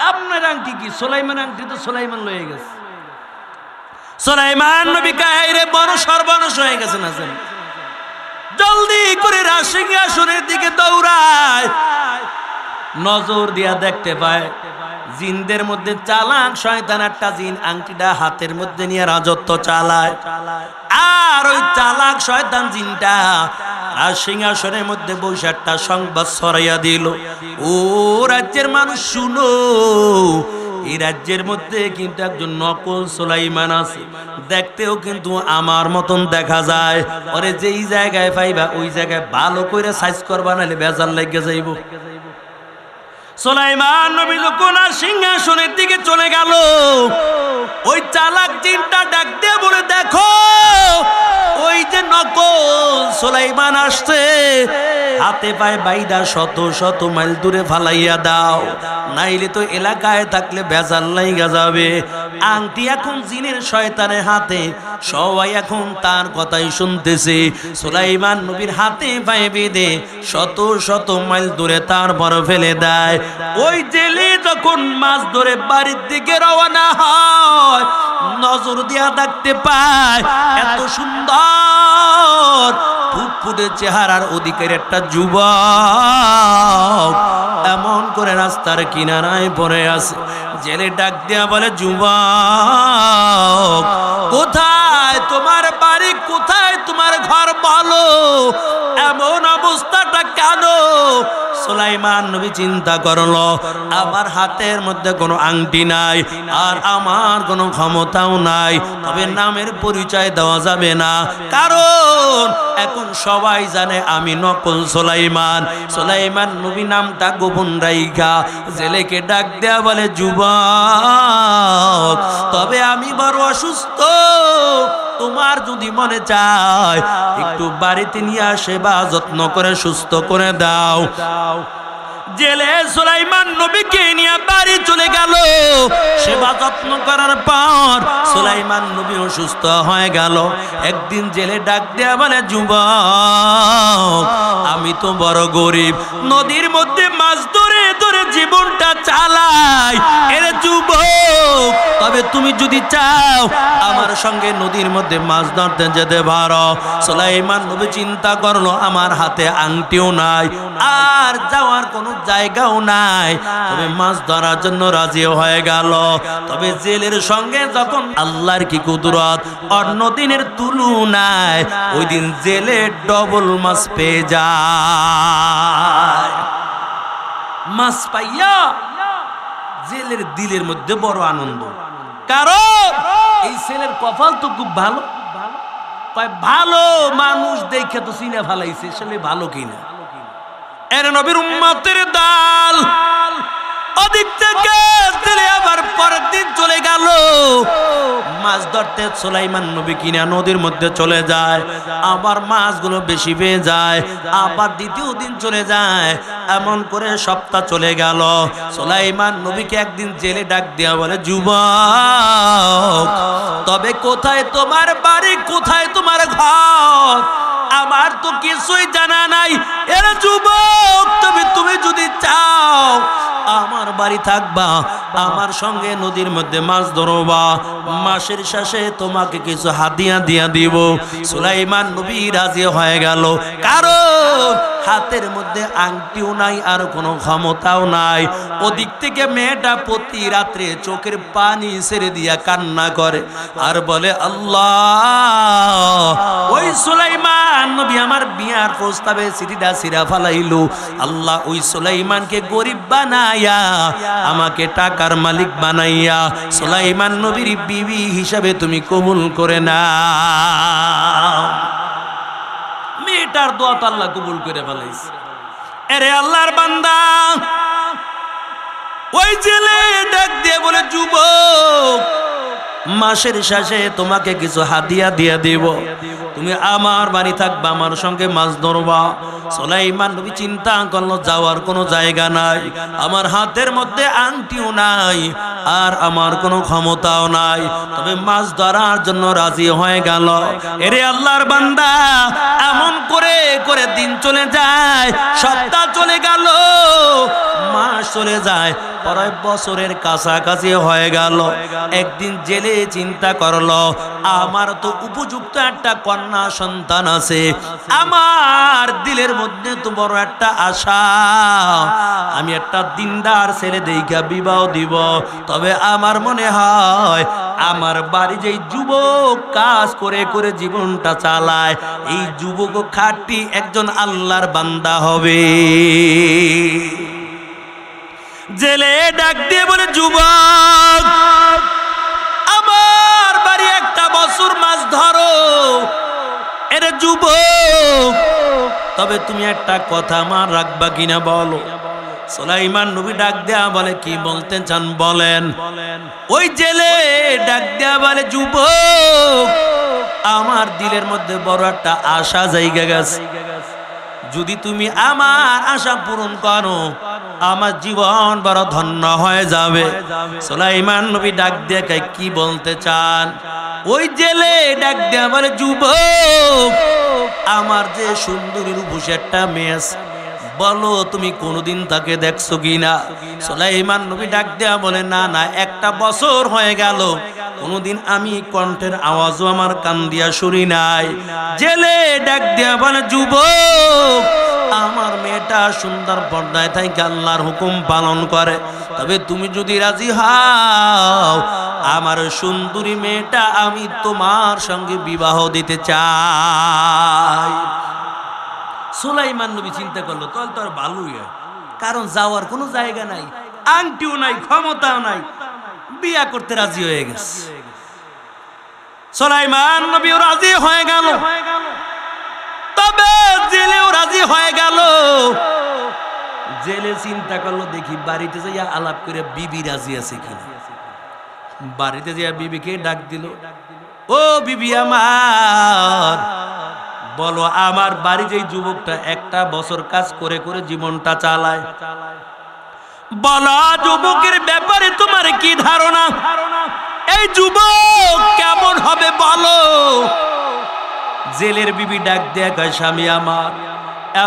আপনার আংটি কি? সুলাইমান আংটি তো সুলাইমান লয়ে গেছে। সুলাইমান নবী কয়, রে বড় সর্বনাশ হয়ে গেছে না, জলদি করে রাজসিংহাসনের দিকে দৌড়ায়। নজর দিয়া দেখতে পায় জিনদের মধ্যে চালাক শয়তান একটা জিন আংটিটা হাতের মধ্যে নিয়ে রাজত্ব চালায়। আর ওই চালাক শয়তান জিনটা রাজসিংহাসনের মধ্যে বসে একটা সংবাদ ছড়াইয়া দিল, ও রাজ্যের মানুষ শুনো, এই রাজ্যের মধ্যে কিন্তু একজন নকল সুলাইমান আছে, দেখতেও কিন্তু আমার মতন দেখা যায়। ওরে যেই জায়গায় পাইবা ওই জায়গায় ভালো করে সাইজ করবা, নাহলে বেজার লাগিয়ে যাইব। সুলাইমান নবী যখন সিংহাসনের দিকে চলে গেল, ওই চালাক জিনটা ডাক দিয়ে বলে, দেখো ওই যে নকল সুলাইমান আসছে, হাতে পায়ে বাইদা শত শত মাইল দূরে ফালাইয়া দাও, নাইলে তো এলাকায় থাকলে বেজার লাইগা যাবে। আংটি এখন জিনের শয়তানের হাতে, সবাই এখন তার কথাই শুনতেছে। সুলাইমান নবীর হাতে পায়ে বেঁধে শত শত মাইল দূরে তারপর ফেলে দেয়। ওই জেলে যখন মাছ ধরে বাড়ির দিকে রওনা হয়, নজর দিয়া দেখতে পায় এত সুন্দর ফুটফুটে চেহারার অধিকারী একটা যুবক এমন করে রাস্তার কিনারায় পড়ে আছে। জেলে ডাক দিয়া বলে, যুবক কোথায় তোমার বাড়ি, কোথায় তোমার ঘর, বলো এমন অবস্থাটা কেন? সুলাইমান নবী চিন্তা করলো, আমার হাতের মধ্যে কোনো আংটি নাই, আর আমার কোনো ক্ষমতাও নাই, তবে নামের পরিচয় দেওয়া যাবে না, কারণ এখন সবাই জানে আমি নকল সুলাইমান। সুলাইমান নবী নামটা গোপন রাইখা জেলেকে ডাক দেয়া বলে, যুবক তবে আমি বড় অসুস্থ, তোমার যদি মনে চায় একটু বাড়িতে নিয়ে সেবা যত্ন করে সুস্থ করে দাও। জেলে সুলাইমান নবীকে নিয়ে বাড়ি চলে গেল। সেবা যত্ন করার পর সুলাইমান নবী অসুস্থ হয়ে গেল। একদিন জেলে ডাক দেয়া বলে, যুবক আমি তো বড় গরিব, নদীর মধ্যে মাছ ধরে ধরে জীবনটা চালাই, এর যুবক তবে তুমি যদি চাও আমার সঙ্গে নদীর মধ্যে মাছ ধরতে যেতে পারো। সুলাইমান নবী চিন্তা করলো, আমার হাতে আংটিও নাই, আর যাওয়ার কোনো জায়গাও নাই, তবে মাছ ধরার জন্য রাজি হয়ে গেল। তবে জেলের সঙ্গে যখন আল্লাহর কি কুদরত, অন্য দিনের তুলনায় ওই দিন জেলে ডবল মাছ পেয়ে যায়। মাছ পাইয়া জেলের দিলের মধ্যে বড় আনন্দ, কারণ এই ছেলের কপাল তো খুব ভালো। ভালো মানুষ দেখে তো চিনে ফেলাইছে, ছেলে ভালো কিনা। এর নবীর উম্মতের দাল ওদিক থেকে আবার পরের দিন চলে গেল মাছ ধরতে। সুলাইমান নবী কিনা নদীর মধ্যে চলে যায়, আবার মাছগুলো বেশি পেয়ে যায়, আবার দ্বিতীয় দিন চলে যায়, এমন করে সপ্তাহ চলে গেল। সুলাইমান নবীকে একদিন জেলে ডাক দেয়া বলে, যুবক তবে কোথায় তোমার বাড়ি, কোথায় তোমার ঘর, আমার তো কিছুই জানা নাই। এর যুবক তবে তুমি যদি চাও আমার বাড়ি থাকবা, আমার সঙ্গে নদীর মধ্যে মাছ ধরবা, মাসের শেষে তোমাকে কিছু হাদিয়া দিয়া দিব। সুলাইমান নবী রাজি হয়ে গেল, কারণ হাতের মধ্যে আংটিও নাই আর কোনো ক্ষমতাও নাই। ওদিক থেকে মেয়েটা প্রতি রাত্রে চোখের পানি ছেড়ে দিয়া কান্না করে আর বলে, আল্লাহ ওই সুলাইমান নবী আমার বিয়ার প্রস্তাবে চিঠিটা ছিঁড়া ফালাইলো, আল্লাহ ওই সুলাইমানকে গরিব বানাইয়া আমাকে টাকার মালিক বানাইয়া সুলাইমান নবীর বিবি হিসাবে তুমি কবুল করে নাও। মেয়েটার দোয়া তো আল্লাহ কবুল করে ফেলাইছে। এরে আল্লাহর বান্দা, ওই জেলে ডাক দিয়ে বলে, যুবক মাসের শেষে তোমাকে কিছু হাদিয়া দিয়ে দেব, তুমি আমার বাড়ি থাকবা, আমার সঙ্গে মাছ ধরবা। সুলাইমান নবী চিন্তা করলো, যাওয়ার কোনো জায়গা নাই, আমার হাতের মধ্যে আংটিও নাই, আর আমার কোনো ক্ষমতাও নাই, তবে মাছ ধরার জন্য রাজি হয়ে গেল। এরে আল্লাহর বান্দা, এমন করে করে দিন চলে যায়, সপ্তাহ চলে গেল, মাস চলে যায়, প্রায় বছরের কাছাকাছি হয়ে গেল। একদিন জেলে চিন্তা করলো, আমার তো উপযুক্ত একটা কন্যা সন্তান আছে, আমার দিলের মধ্যে তো বড় একটা আশা, আমি একটা দিনদার ছেলে দেখা বিবাহ দিব। তবে আমার মনে হয় আমার বাড়ি যেই যুবক কাজ করে করে জীবনটা চালায়, এই যুবক খাঁটি একজন আল্লাহর বান্দা হবে। জেলে ডাক দিয়ে বলে, যুবক, আমার বাড়ি একটা বছর মাছ ধরো। এরে যুবক, তবে তুমি একটা কথা আমার রাখবা কিনা বলো। সুলাইমান নবী ডাক দেয়া বলে, কি বলতে চান বলেন। ওই জেলে ডাক দেয়া বলে, যুবক, আমার দিলের মধ্যে বড় একটা আশা জায়গা গেছে, যদি তুমি আমার আশা পূরণ করো আমার জীবন বড় ধন্য হয়ে যাবে। সুলাইমান নবী ডাক দিয়ে কয়, কি বলতে চান। ওই জেলে ডাক দেয়া বলে, যুবক, আমার যে সুন্দরী রূপসী একটা মেয়ে, বলো তুমি কোনোদিন তাকে দেখছো কিনা। সুলাইমান নবী ডাক দেয়া বলে, না না, একটা বছর হয়ে গেল কোনোদিন আমি কণ্ঠের আওয়াজও আমার কান দিয়া শুনি নাই। জেলে ডাক দেয়া বলে, যুবক, আমার মেয়েটা সুন্দর পর্দায় থেকে আল্লাহর হুকুম পালন করে, তবে তুমি যদি রাজি হও আমার সুন্দরী মেয়েটা আমি তোমার সঙ্গে বিবাহ দিতে চাই। সুলাইমান নবী চিন্তা করলো, তাহলে তো আর ভালোই হয়, কারণ যাওয়ার কোনো জায়গা নাই, আংটিও নাই, ক্ষমতাও নাই, বিয়া করতে রাজি হয়ে গেছে। সুলাইমান নবীও রাজি হয়ে গেল, তবে জেলেও রাজি হয়ে গেল। জেলে চিন্তা করলো, দেখি বাড়িতে যাইয়া আলাপ করে বিবি রাজি আছে কিনা। বাড়িতে যাইয়া বিবিকে ডাক দিল, ও বিবি আমার, বলো আমার বাড়ি যে যুবকটা একটা বছর কাজ করে করে জীবনটা চালায়, বলো যুবকের ব্যাপারে তোমার কি ধারণা, এই যুবক কেমন হবে বলো। জেলের বিবি ডাক দেয়া কয়, স্বামী আমার,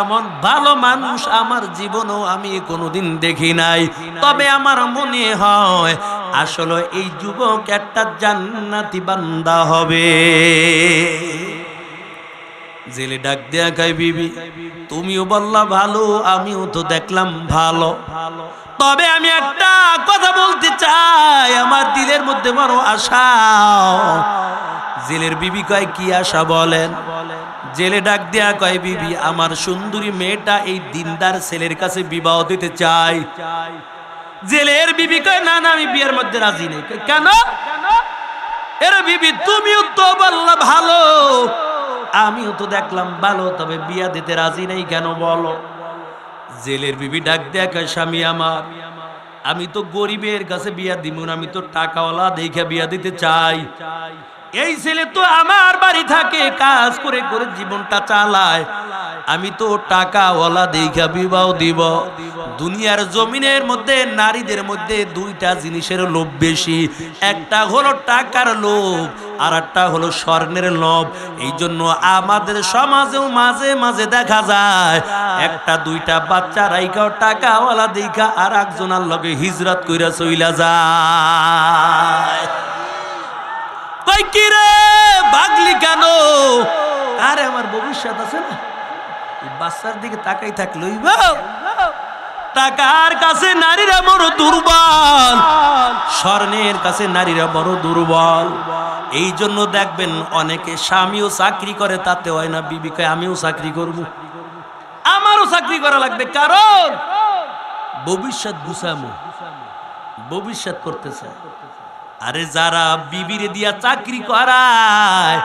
এমন ভালো মানুষ আমার জীবনেও আমি কোনোদিন দেখি নাই, তবে আমার মনে হয় আসলে এই যুবক একটা জান্নাতি বান্দা হবে। জেলে ডাক দেয়া কয়, বিবি তুমিও বললা ভালো, আমিও তো দেখলাম ভালো, তবে আমি একটা কথা বলতে চাই, আমার দিলের মধ্যে বড় আশা। জেলের বিবি কয়, কি আশা বলেন। জেলে ডাক দেয়া কয়, বিবি আমার সুন্দরী মেয়েটা এই দিনদার ছেলের কাছে বিবাহ দিতে চাই। জেলের বিবি কয়, না না, আমি বিয়ের মধ্যে রাজি নেই। কেন? এর বিবি তুমিও তো বললা ভালো, আমিও তো দেখলাম ভালো, তবে বিয়া দিতে রাজি নেই কেন বলো। জেলের বিবি ডাক দেয়া কয়, স্বামী আমার, আমি তো গরিবের কাছে বিয়া দিব না, আমি তো টাকাওয়ালা দেখে বিয়া দিতে চাই। এই ছেলে তো আমার বাড়ি থাকে, কাজ করে করে জীবনটা চালায়, আমি তো টাকাওয়ালা দেখা বিবাহ দিব। দুনিয়ার জমিনের মধ্যে নারীদের মধ্যে দুইটা জিনিসের লোভ বেশি, একটা হলো টাকার লোভ আর একটা হলো স্বর্ণের লোভ। এই জন্য আমাদের সমাজেও মাঝে মাঝে দেখা যায় একটা দুইটা বাচ্চা রাইকাও টাকাওয়ালা দেখা আর একজনের লগে হিজরত কইরা চইলা যায়। কই কি রে ভাগলি কেন? আরে আমার ভবিষ্যৎ আছে না, এই বাচ্চার দিকে তাকাই থাকলই টাকার কাছে নারীরা বড় দুর্বল, স্বর্ণের কাছে নারীরা বড় দুর্বল। এই জন্য দেখবেন অনেকে স্বামীও চাকরি করে, তাতে হয় না, বিবি কয় আমিও চাকরি করব, আমারও চাকরি করা লাগবে, কারণ ভবিষ্যৎ গুছামো, ভবিষ্যৎ করতে চায়। আরে যারা বিবিরে দিয়া চাকরি করায়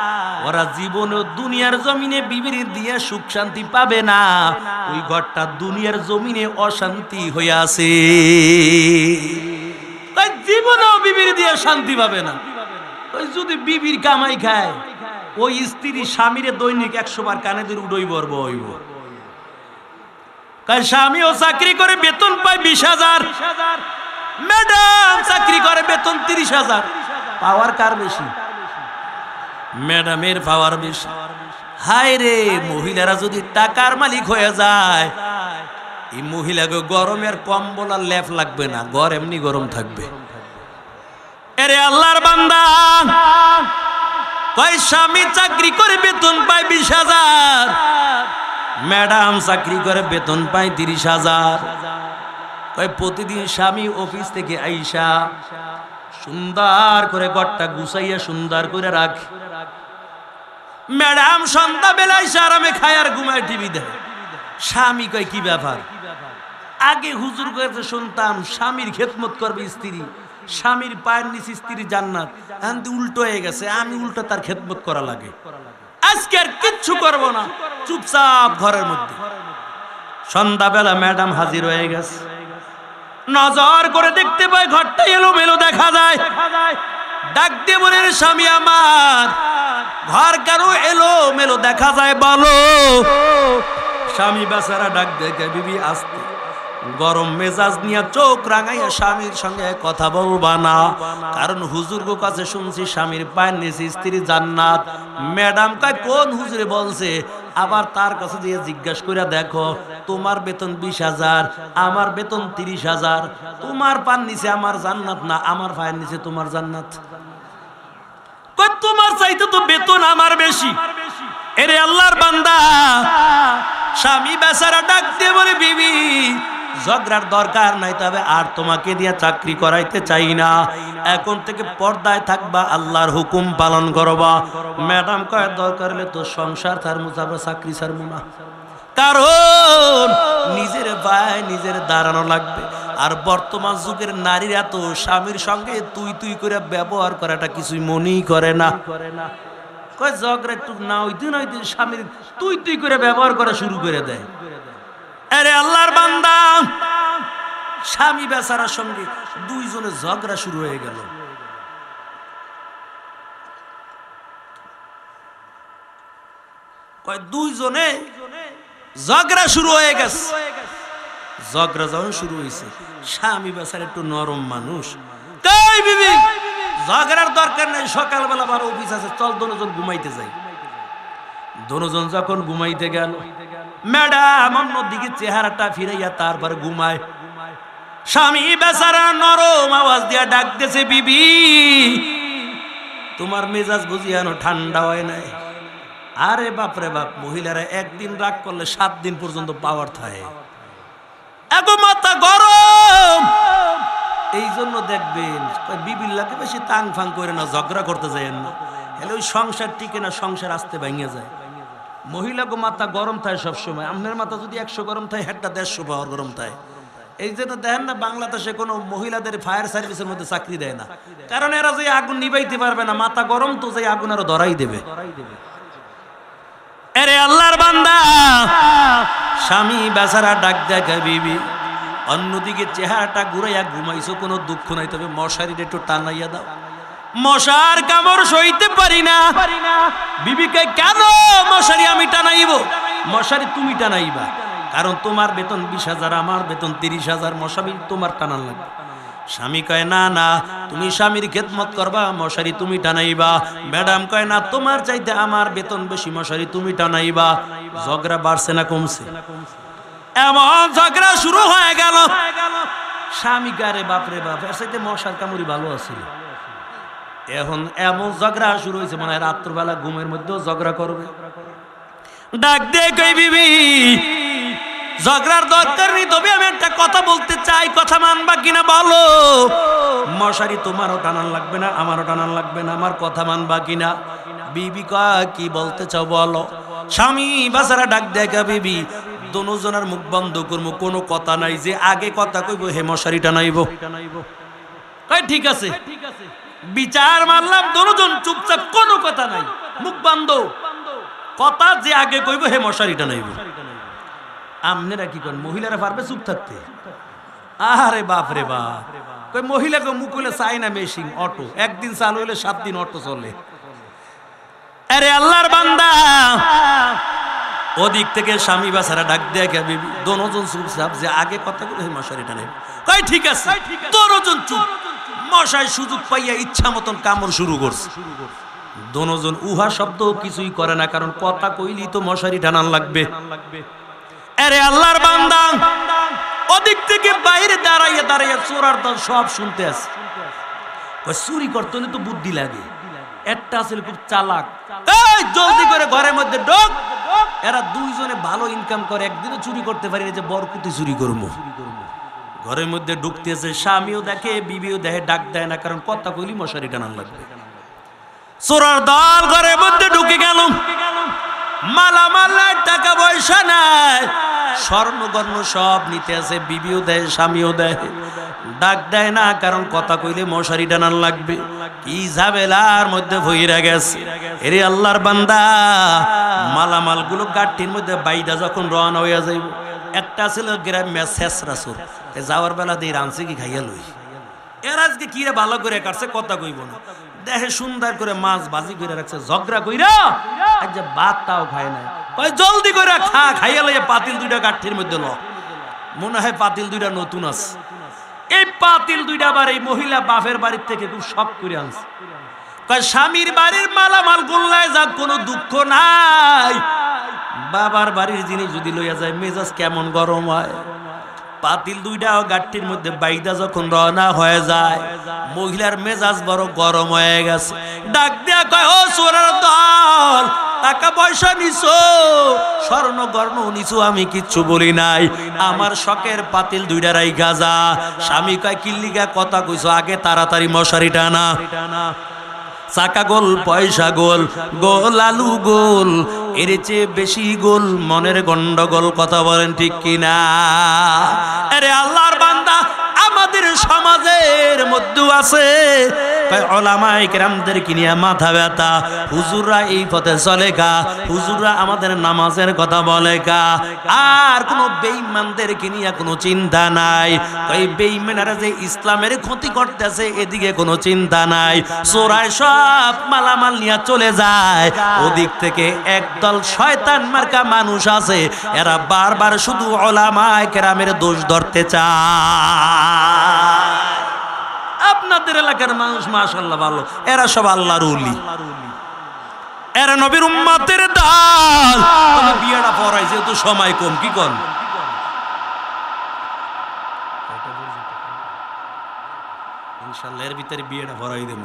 ওরা জীবনে দুনিয়ার জমিনে বিবিরে দিয়া সুখ শান্তি পাবে না, ওই ঘরটা দুনিয়ার জমিনে অশান্তি হয়ে আছে, তাই জীবনেও বিবিরে দিয়া শান্তি পাবে না। ওই যদি বিবির কামাই খায়, ওই স্ত্রী স্বামীরে দৈনিক 100 বার কানে ধরে উড়ই বর্ব হইব। কারণ স্বামীও চাকরি করে বেতন পায় 20,000, ম্যাডাম চাকরি করে বেতন 30,000। পাওয়ার কার বেশি? ম্যাডামের পাওয়ার বেশি। হায় রে, মহিলারা যদি টাকার মালিক হয়ে যায়, এই মহিলাকে গরমের কম্বল আর লেপ লাগবে না, ঘর এমনি গরম থাকবে। এরে আল্লাহর বান্দা, কয় স্বামী চাকরি করে বেতন পায় 20,000, ম্যাডাম চাকরি করে বেতন পায় 30,000। প্রতিদিন স্বামী অফিস থেকে আইসা সুন্দর করে ঘরটা গুছাইয়া সুন্দর করে রাখে, ম্যাডাম সন্ধ্যা বেলায় আরামে খায় আর ঘুমায়, টিভি দেখে। স্বামী কয় কি ব্যাপার, আগে হুজুর কাছে শুনতাম স্বামীর খেদমত করবে স্ত্রী, স্বামীর পায়ের নিচে স্ত্রী জান্নাত। এখন উল্টো হয়ে গেছে, আমি উল্টো তার খেদমত করা লাগে। আজকে আর কিচ্ছু করব না, চুপচাপ ঘরের মধ্যে। সন্ধ্যাবেলা ম্যাডাম হাজির হয়ে গেছে, নজর করে দেখতে পাই ঘরটা এলোমেলো দেখা যায়। ডাক দিয়ে বলে, স্বামী আমার ঘর কেন এলোমেলো দেখা যায় বলো? স্বামী বেচারা ডাক দেখে, বিবি আসতে গরম মেজাজ নিয়ে চোখ রাঙাইয়া স্বামীর সঙ্গে কথা বলবা না, কারণ হুজুর গো কাছে শুনছি স্বামীর পায়ের নিচে স্ত্রী জান্নাত। ম্যাডাম কয়, কোন হুজুরে বলছে? আবার তার কাছে দিয়ে জিজ্ঞাসা করে দেখো, তোমার বেতন 20,000, আমার বেতন 30,000, তোমার পায়ের নিচে আমার জান্নাত না, আমার পায়ের নিচে তোমার জান্নাত। কয়, তোমার চাইতে তো বেতন আমার বেশি। এরে আল্লাহর বান্দা, স্বামী বেচারা ডাক দিয়ে বলে, বিবি ঝগড়ার দরকার নাই, তবে আর তোমাকে দিয়ে চাকরি করাইতে চাই না, এখন থেকে পর্দায় থাকবা, আল্লাহর হুকুম পালন করবা। ম্যাডাম কয়, দরকার হলে তো সংসার ছাড়মু, যাবে চাকরি ছাড়মু না, কারণ নিজের পায়ে নিজের দাঁড়ানো লাগবে। আর বর্তমান যুগের নারীরা তো স্বামীর সঙ্গে তুই তুই করে ব্যবহার করাটা কিছুই মনেই করে না। কয়, ঝগড়া একটু না হইতে না হইতে স্বামীর তুই তুই করে ব্যবহার করা শুরু করে দেয়। আরে আল্লাহর বান্দা, স্বামী বেচারার সঙ্গে দুইজনে ঝগড়া শুরু হয়ে গেল। কয়, দুইজনে ঝগড়া শুরু হয়ে গেছে। ঝগড়া যখন শুরু হয়েছে, স্বামী বেচারা একটু নরম মানুষ, কই বিবি ঝগড়ার দরকার নাই, সকালবেলা আবার অফিস আছে, চল দুজন ঘুমাইতে যাই। দুজন যখন ঘুমাইতে গেল, ম্যাডাম অন্যদিকে চেহারাটা ফিরাইয়া তারপরে ঘুমায়। স্বামী বেচারা নরম আওয়াজ দিয়া ডাক দিয়েছে, বিবি তোমার মেজাজ বুঝিয়ানো ঠান্ডা হয় নাই? আরে বাপরে বাপ, মহিলারা একদিন রাগ করলে 7 দিন পর্যন্ত পাওয়ার থাকে, এত মাথা গরম। এই জন্য দেখবেন বিবির লাগে বেশি তাং ফাং করে না, ঝগড়া করতে যায়েন না, হলে ওই সংসার টিকে না, সংসার আসতে ভেঙে যায়। মহিলাকে মাথা গরম থাকে সবসময়। আপনার মাথা যদি 100 গরম থাকে, হেডটা 150 পাওয়ার গরম থাকে। এই জন্য দেখেন না, বাংলাদেশে কোনো মহিলাদের ফায়ার সার্ভিসের মধ্যে চাকরি দেয় না, কারণ এরা যে আগুন নিবাইতে পারবে না, মাথা গরম তো, যে আগুন আরো ধরাই দেবে। আরে আল্লাহর বান্দা, স্বামী বেচারা ডাক দেখে, বিবি অন্যদিকে চেহারাটা ঘুরাইয়া ঘুমাইছো, কোনো দুঃখ নাই, তবে মশারিটা একটু টানাইয়া দাও, মশার কামড় সইতে পারি না। বিবিকে, কেন মশারি আমি টানাইব? মশারি তুমি টানাইবা, কারণ তোমার বেতন 20,000, আমার বেতন 30,000, মশারি তোমার টানান লাগবে। স্বামী কয়, না না, তুমি স্বামীর খেদমত করবা, মশারি তুমি টানাইবা। ম্যাডাম কয়, না, তোমার চাইতে আমার বেতন বেশি, মশারি তুমি টানাইবা। ঝগড়া বাড়ছে না কমছে? এমন ঝগড়া শুরু হয়ে গেল। স্বামী গারে বাপরে বাপ, এর চাইতে মশার কামড়ি ভালো আছিল। এখন এমন ঝগড়া শুরু হয়েছে, মানে রাত্রবেলা ঘুমের মধ্যেও ঝগড়া করবে। ডাক দিয়ে কই, বিবি ঝগড়ার দরকার নেই, তবে আমি একটা কথা বলতে চাই, কথা মানবা কিনা বলো? মশারি তোমারও টানান লাগবে না, আমারও টানান লাগবে না, আমার কথা মানবা কিনা? বিবি কয়, কি বলতে চাও বলো। স্বামী বাসারা ডাক দেখা, বিবি দুজনের মুখ বন্ধ করবো, কোনো কথা নাই, যে আগে কথা কইব হে মশারি টানাইব। কয়, ঠিক আছে। বিচার মানলাম, দুজন চুপচাপ, কোনো কথা নাই, মুখ বন্ধ, কথা যে আগে কইব হে মশারি টানাইব। আপনারা কি করেন? মহিলারা পারবে চুপ থাকতে? আরে বাপ রে বাপ, কই মহিলাকে মুখ হইলে চাই না মেশিন, অটো একদিন চালু হইলে 7 দিন অটো চলে। আরে আল্লাহর বান্দা, ওদিক থেকে স্বামী বাসারা ডাক দেখে, বিবি দুজন চুপচাপ, যে আগে কথা বলে মশারি টানাইব। কই, ঠিক আছে। দুজন চুপ, মশাই সুযোগ পাইয়া ইচ্ছা মতন কামড় শুরু করছে। দুজন উহা শব্দ কিছুই করে না, কারণ কথা কইলি তো মশারি টানান লাগবে। আরে আল্লাহর বান্দা, ওদিক থেকে বাইরে দাঁড়াইয়া দাঁড়াইয়া চোরার দল সব শুনতে আছে। চুরি করতে হলে তো বুদ্ধি লাগে। একটা আছে খুব চালাক, এই জলদি করে ঘরের মধ্যে ঢোক। এরা দুইজনে ভালো ইনকাম করে, একদিনও চুরি করতে পারি না, যে বরকুতি চুরি করবো। ঘরের মধ্যে ঢুকতেছে, স্বামীও দেখে, বিবিও দেখে, ডাক দেয় না, কারণ কথা কইলি মশারি টানান লাগবে। চোরার দল ঘরের মধ্যে ঢুকে গেল। মালামাল নাই, টাকা পয়সা নাই, স্বর্ণগর্ণ সব নিতে আছে, বিবিও দেয় স্বামীও দেয়, ডাক দেয় না, কারণ কথা কইলে মশারি টানার লাগবে। কি ঝামেলার মধ্যে ভইরা গেছে। এরে আল্লাহর বান্দা, মালামাল গুলো গাড়ির মধ্যে বাইদা যখন রওনা হইয়া যাইব, একটা ছিল গ্রামে শেষরা সুর, যাওয়ার বেলা দিয়ে রাঁধছে কি খাইয়া লই, এর আজকে কি ভালো করে কাটছে, কথা কইব না, দেখে সুন্দর করে মাছ ভাজি করে রাখছে, ঝগড়া কইরা আজ ভাতটাও খায় না, কই জলদি করে খা, খাইয়া লইয়া পাতিল দুইটা গাঠির মধ্যে ল, মনে হয় পাতিল দুইটা নতুন আছে। এই পাতিল দুইটা আবার এই মহিলা বাপের বাড়ির থেকে খুব শখ করে আনছে, কয় স্বামীর বাড়ির মালামাল গোল্লায় যাক কোনো দুঃখ নাই, বাবার বাড়ির জিনিস যদি লইয়া যায় মেজাজ কেমন গরম হয়। পাতিল দুইটাও গাঠির মধ্যে বাইদা যখন রওনা হয়ে যায়, মহিলার মেজাজ বড় গরম হয়ে গেছে, ডাক দিয়া কয়, ও চোরের দল, টাকা পয়সা নিছো, স্বর্ণ গর্ণ নিছো, আমি কিচ্ছু বলি নাই, আমার শখের পাতিল দুইটা রাইখা যা। স্বামী কয়, কিল্লিগা কথা কইছো, আগে তাড়াতাড়ি মশারি টানা। চাকা গোল, পয়সা গোল, গোল আলু গোল, এর চেয়ে বেশি গোল মনের গন্ডগোল, কথা বলেন ঠিক কিনা? আরে আল্লাহর বান্দা, আমাদের সমাজের মধ্যেও আছে ওলামায়ে কেরামদেরকে নিয়ে মাথা ব্যথা, হুজুররা এই পথে চলে গা, হুজুররা আমাদের নামাজের কথা বলে গা, আর কোন বেঈমানদেরকে নিয়ে কোনো চিন্তা নাই। এই বেঈমানেরা যে ইসলামের ক্ষতি করতেছে এদিকে কোনো চিন্তা নাই, চোরাই সব মালামাল নিয়ে চলে যায়। ওদিক থেকে একদল শয়তান মার্কা মানুষ আছে, এরা বারবার শুধু ওলামায়ে কেরামের দোষ ধরতে চায়। আপনাদের এলাকার মানুষ মাশাআল্লাহ ভালো, এরা সব আল্লাহর ওলি, এরা নবীর উম্মতের দল। তবে বিয়েটা পড়াই যেহেতু সময় কম, কি কোন ইনশাআল্লাহ এর ভিতরে বিয়েটা পড়াই দেব,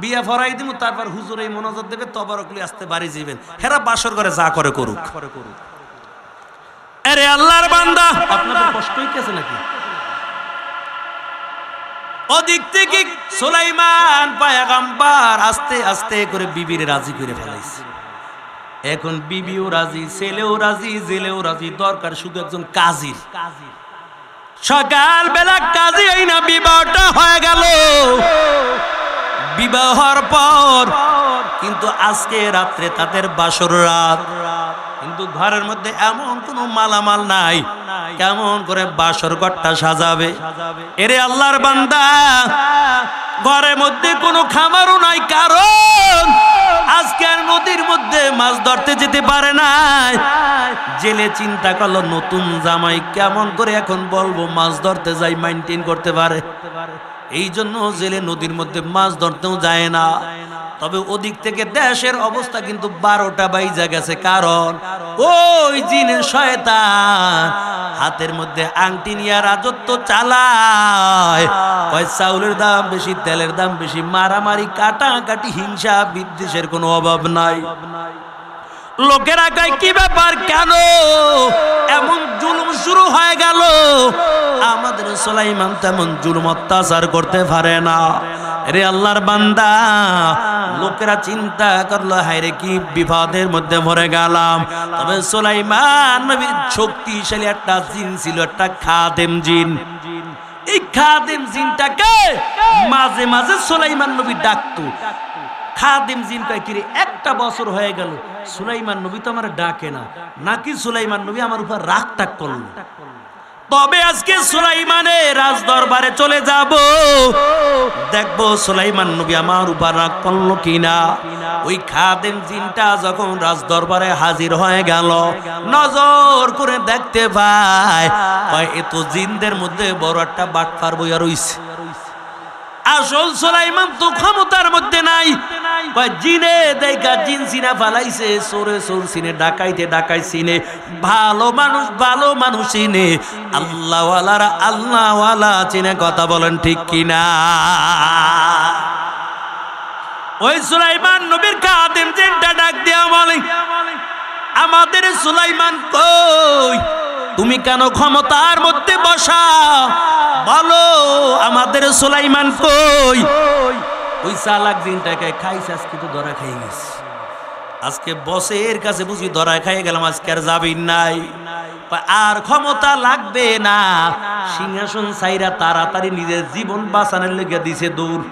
বিয়ে পড়াই দিব, তারপর হুজুর এই মনোযোগ দেবে, তবারকলি আসতে বাড়ি যাবেন, হেরা বাসর করে যা করে করুক। আরে আল্লাহর বান্দা, আপনাদের কষ্ট হইতেছে নাকি? ওদিক থেকে সুলাইমান পয়গম্বর আস্তে আস্তে করে বিবির রাজি করে ফেলাইছে। এখন বিবিও রাজি, ছেলেও রাজি, জেলেও রাজি, দরকার শুধু একজন কাজী। সকাল বেলা কাজী এই না বিবাহটা হয়ে গেল। বিবাহ হওয়ার পর কিন্তু আজকে রাত্রে তাদের বাসর রাত, কিন্তু ঘরের মধ্যে এমন কোনো মালামাল নাই, কেমন করে বাসর ঘরটা সাজাবে? এরে আল্লাহর বান্দা, ঘরের মধ্যে কোনো খামারও নাই, কারণ আজকে আর নদীর মধ্যে মাছ ধরতে যেতে পারে নাই। জেলে চিন্তা করলো নতুন জামাই কেমন করে এখন বলবো মাছ ধরতে যাই, মেইনটেইন করতে পারে, এই জন্য জেলে নদীর মধ্যে মাছ ধরতেও যায় না। তবে ওদিক থেকে দেশের অবস্থা কিন্তু 12টা বাইজা গেছে, কারণ ওই জিনের শয়তান হাতের মধ্যে আংটি নিয়ে রাজত্ব চালায়। কয় চাউলের দাম বেশি, তেলের দাম বেশি, মারামারি, কাটাকাটি, হিংসা বিদ্বেষের কোনো অভাব নাই। লোকেরা কয় কি ব্যাপার, কেন এমন জুলুম শুরু হয়ে গেল? আমাদের সুলাইমান তেমন জুলুম অত্যাচার করতে পারে না। রে আল্লাহর বান্দা, লোকেরা চিন্তা করলো হায়রে কি বিপদের মধ্যে মরে গেলাম। তবে সুলাইমান নবীর শক্তিশালী একটা জিন ছিল, একটা খাদেম জিন। এই খাদেম জিনটাকে মাঝে মাঝে সুলাইমান নবী ডাকতো। খাদেম জিন কয় কিরে, একটা বছর হয়ে গেল সুলাইমান নবী তো আমার ডাকে না, নাকি সুলাইমান নবী আমার উপর রাগ টাগ করলো? তবে আজকে সুলাইমানের রাজ দরবারে চলে যাব, দেখবো সুলাইমান নবী আমার উপর রাগ করলো কিনা। ওই খাদেম জিনটা যখন রাজ দরবারে হাজির হয়ে গেল, নজর করে দেখতে পায় এ তো জিনদের মধ্যে বড় একটা বাটপার বইয়া রইছে। আসল সুলাইমান তো ক্ষমতার মধ্যে নাই। জিনে দেখা জিন সিনা ফালাইছে, সোরে সোর সিনে, ডাকাইতে ডাকাই সিনে, ভালো মানুষ ভালো মানুষ চিনে, আল্লাহওয়ালারা আল্লাহওয়ালা চিনে, কথা বলেন ঠিক কিনা? ওই সুলাইমান নবীর খাদেম জিনটা ডাক দিয়া বলে, আমাদের সুলাইমান কই? তুমি কেন ক্ষমতার মধ্যে বসা? বলো আমাদের সুলাইমান কই? ওই চালাক জিনটাকে খাইছে, আজকে তো ধরা খাই গেছে। আজকে বসের কাছে বুঝি ধরায় খাইয়ে গেলাম, আজকে আর যাবি নাই, আর ক্ষমতা লাগবে না, সিংহাসন ছাইরা তাড়াতাড়ি নিজের জীবন বাঁচানোর লেগে দিছে দৌড়।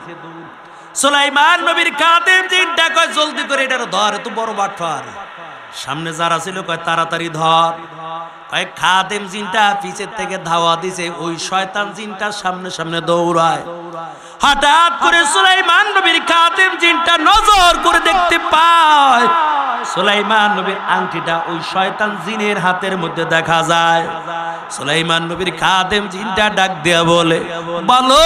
সুলাইমান নবীর খাদেম জিনটা কয় জলদি করে এটার ধর, এত বড় বাটফার। সামনে যারা ছিল কয় তাড়াতাড়ি ধর। কয় খাদেম জিনটা পিছের থেকে ধাওয়া দিছে, ওই শয়তান জিনটা সামনে সামনে দৌড়ায়। হঠাৎ করে সুলাইমান নবীর খাদেম জিনটা নজর করে দেখতে পায় সুলাইমান নবীর আংটিটা ওই শয়তান জিনের হাতের মধ্যে দেখা যায়। সুলাইমান নবীর খাদেম জিনটা ডাক দেয়া বলে, বলো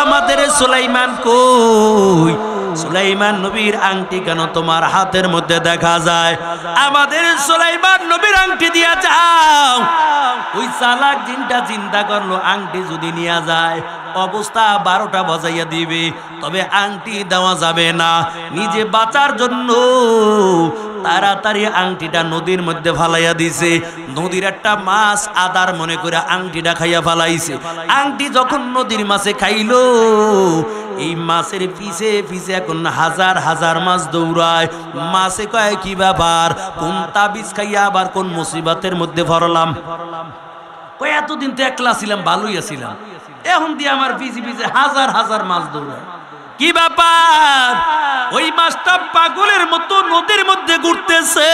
আমাদের সুলাইমান কই? সুলাইমান নবীর আংটি কেন তোমার হাতের মধ্যে দেখা যায়? আমাদের সুলাইমান নবীর আংটি দিয়া যাও। ওই চালাক জিনটা চিন্তা করলো আংটি যদি নিয়ে যায় অবস্থা 12টা বাজাইয়া দিবে, তবে আংটি দেওয়া যাবে না। নিজে বাঁচার জন্য তাড়াতাড়ি আংটিটা নদীর মধ্যে ফালাইয়া দিছে। নদীর একটা মাছ আদার মনে করে আংটিটা খাইয়া ফালাইছে। আংটি যখন নদীর মাছে খাইলো, এই মাছের পিছে পিছে এখন হাজার হাজার মাছ দৌড়ায়। মাছে কয় কি ব্যাপার, কোন তাবিজ খাইয়া আবার কোন মুসিবতের মধ্যে পড়লাম? কয় এতদিন তো একলা ছিলাম, ভালোই আছিলাম, এখন দিয়ে আমার পিছে পিছে হাজার হাজার মাছ দৌড়ায়, কি ব্যাপার? ওই মাছটা পাগলের মতো নদীর মধ্যে ঘুরতেছে,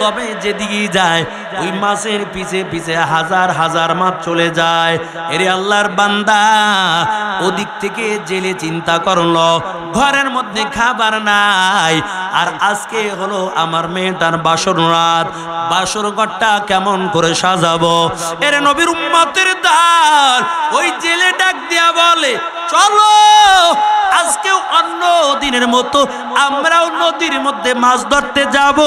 তবে যেদিকে যায় ওই মাছের পিছে পিছে হাজার হাজার মাছ চলে যায়। এরে আল্লাহর বান্দা, ওদিক থেকে জেলে চিন্তা করলো ঘরের মধ্যে খাবার নাই, আর আজকে হলো আমার মেয়েটার বাসর রাত, বাসর ঘরটা কেমন করে সাজাবো? এরে নবীর উম্মতের দার ওই জেলে ডাক দিয়া বলে, চলো আজকেও অন্য দিনের মতো আমরাও নদীর মধ্যে মাছ ধরতে যাব।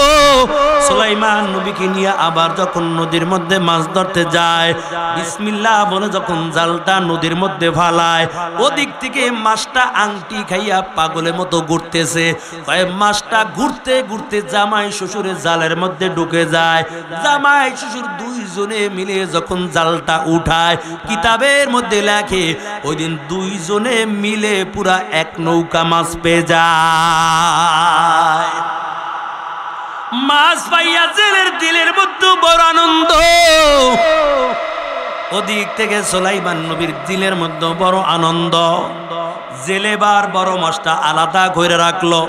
সুলাইমান নবীকে নিয়ে আবার যখন নদীর মধ্যে মাছ ধরতে যায়, বিসমিল্লাহ বলে যখন জালটা নদীর মধ্যে ফালায়, ওদিক থেকে মাছটা আংটি খাইয়া পাগলের মতো ঘুরতেছে। মাছটা ঘুরতে ঘুরতে জামাই শ্বশুরের জালের মধ্যে ঢুকে যায়। জামাই শ্বশুর দুইজনে মিলে যখন জালটা উঠায়, কিতাবের মধ্যে লেখে ওই দিন দুইজনে মিলে পুরা এক নৌকা মাছ পেয়ে যায়। মাছ পাইয়া জেলের দিলের মধ্যে বড় আনন্দ। ওদিক থেকে সুলাইমান নবীর দিলের মধ্যে বড় আনন্দ। জেলেবার বড় মাছটা আলাদা করে রাখলো।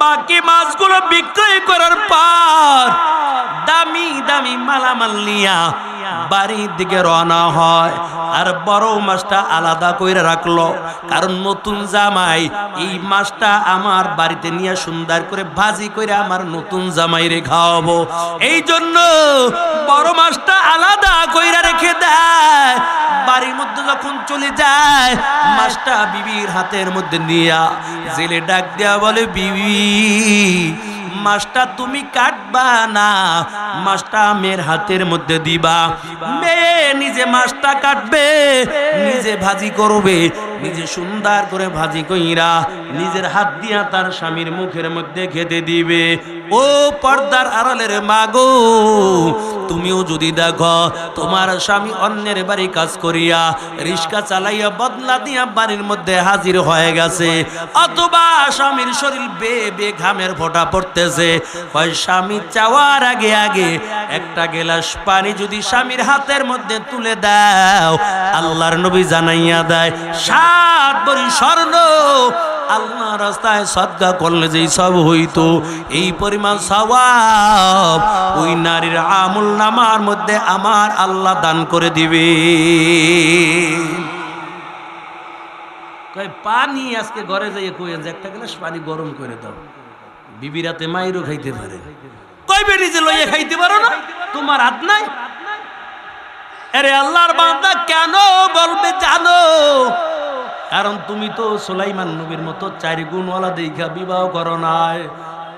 বাকি মাছগুলো বিক্রয় করার পর দামি দামি মালামাল নিয়া বাড়ির দিকে রওনা হয়। আর বড় মাছটা আলাদা করে রাখলো, কারণ নতুন জামাই এই মাছটা আমার বাড়িতে নিয়ে সুন্দর করে ভাজি করে আমার নতুন জামাইরে খাওয়াবো। এই জন্য বড় মাছটা আলাদা করে রেখে দেয়। বাড়ির মধ্যে যখন চলে যায়, মাছটা বিবির হাতের মধ্যে নিয়া জেলে ডাক দেয়া বলে, বিবি মাছটা তুমি কাটবা না, মাছটা মেয়ের হাতের মধ্যে দিবা। মেয়ে নিজে মাছটা কাটবে, নিজে ভাজি করবে, নিজে সুন্দর করে ভাজি কইরা নিজের হাত দিয়া তার স্বামীর মুখের মধ্যে খেতে দিবে। ও পর্দার আড়ালের মাগো, তুমিও যদি দেখো তোমার স্বামী অন্যের বাড়ি কাজ করিয়া রিস্কা চালাইয়া বদলা দিয়া বাড়ির মধ্যে হাজির হয়ে গেছে, অথবা স্বামীর শরীর বে ঘামের ফোঁটা পড়তেছে, স্বামী চাওয়ার আগে আগে একটা গ্লাস পানি যদি স্বামীর হাতের মধ্যে তুলে দাও, আল্লাহর নবী জানাইয়া দেয় 7 ভরি স্বর্ণ আল্লাহ রাস্তায় সদকা করলে যেই সব হইতো, এই পরিমাণ সওয়াব ওই নারীর আমল নামার মধ্যে আমার আল্লাহ দান করে দিবে। পানি আজকে ঘরে যাইয়ে কইেন যে একটা গ্লাস পানি গরম করে দাও, বিবি রাতে মাইরও খাইতে পারে। কইবে নিজে লইয়া খাইতে পারো না, তোমার হাত নাই? আরে আল্লাহর বান্দা কেন বলবে জানো? কারণ তুমি তো সুলাইমান নবীর মতো 4 গুণওয়ালা দেখা বিবাহ করো নাই,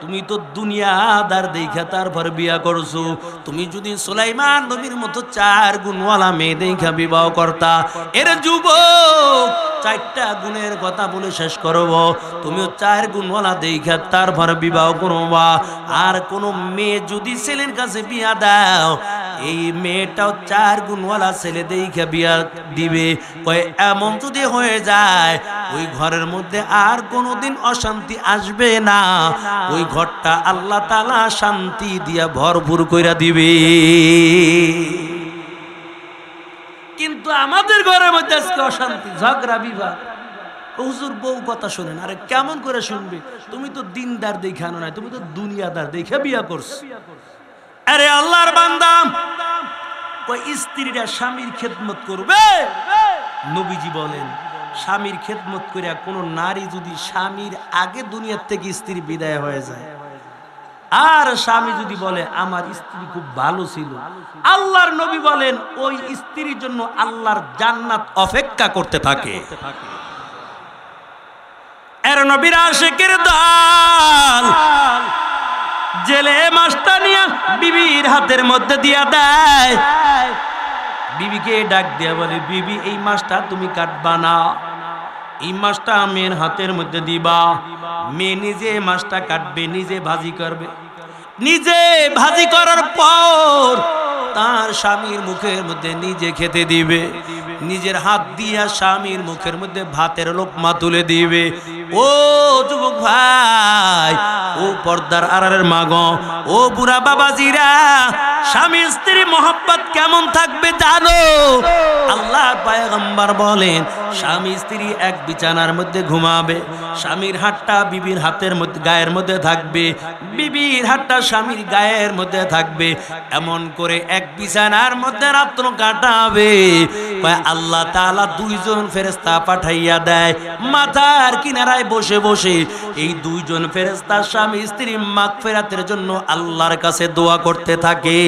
তুমি তো দুনিয়াদার দেখা তারপর বিয়া করছো। তুমি যদি সুলাইমান নবীর মতো 4 গুণওয়ালা মেয়ে দেখা বিবাহ করতা, এর যুবক 4টা গুণের কথা বলে শেষ করব, তুমিও 4 গুণওয়ালা দেখা তারপর বিবাহ করবা। আর কোন মেয়ে যদি ছেলের কাছে বিয়া দাও, এই মেয়েটাও 4 গুণওয়ালা ছেলে দেখে বিয়া দিবে। কয় এমন যদি হয়ে যায় ওই ঘরের মধ্যে আর কোনোদিন অশান্তি আসবে না, ওই ঘরটা আল্লাহ তাআলা শান্তি দিয়া ভরপুর কইরা দিবে। কিন্তু আমাদের ঘরের মধ্যে আজকে অশান্তি, ঝগড়া, বিবাদ। হুজুর বউ কথা শোনেন। আরে কেমন করে শুনবে? তুমি তো দিনদার দেখে আনো না, তুমি তো দুনিয়াদার দেখে বিয়া করছো। আরে আল্লাহর বান্দা, ওই স্ত্রীরা স্বামীর খেদমত করবে। নবীজি বলেন স্বামীর খেদমত করিয়া কোন নারী যদি স্বামীর আগে দুনিয়ার থেকে স্ত্রী বিদায় হয়ে যায়, আর স্বামী যদি বলে আমার স্ত্রী খুব ভালো ছিল, আল্লাহর নবী বলেন ওই স্ত্রীর জন্য আল্লাহর জান্নাত অপেক্ষা করতে থাকে। এর নবীর আশিকের দল জেলে মাছটা নিয়ে বিবির হাতের মধ্যে দিয়া দেয়। বিবিকে ডাক দিয়া বলে, বিবি এই মাছটা তুমি কাটবা না, এই মাছটা মেয়ের হাতের মধ্যে দিবা। মেয়ে নিজে মাছটা কাটবে, নিজে ভাজি করবে। নিজে ভাজি করার পর তার স্বামীর মুখের মধ্যে নিজে খেতে দিবে। নিজের হাত দিয়া স্বামীর মুখের মধ্যে ভাতের লোকমা তুলে দিবে। ও যুবক ভাই, ও পর্দার আড়ালের মা গো, ও বুড়া বাবাজিরা, স্বামী স্ত্রী মহব্বত কেমন থাকবে জানো? আল্লাহর পয়গম্বর বলেন স্বামী স্ত্রী এক বিছানার মধ্যে ঘুমাবে, স্বামীর হাতটা বিবির হাতের মধ্যে গায়ের মধ্যে থাকবে, বিবির হাতটা স্বামীর গায়ের মধ্যে থাকবে। এমন করে এক বিছানার মধ্যে রাত্র কাটাবে। আল্লাহ তাআলা 2 জন ফেরেশতা পাঠাইয়া দেয়, মাথার কিনারায় বসে বসে এই 2 জন ফেরেশতা স্বামী স্ত্রী মাগফিরাতের জন্য আল্লাহর কাছে দোয়া করতে থাকে।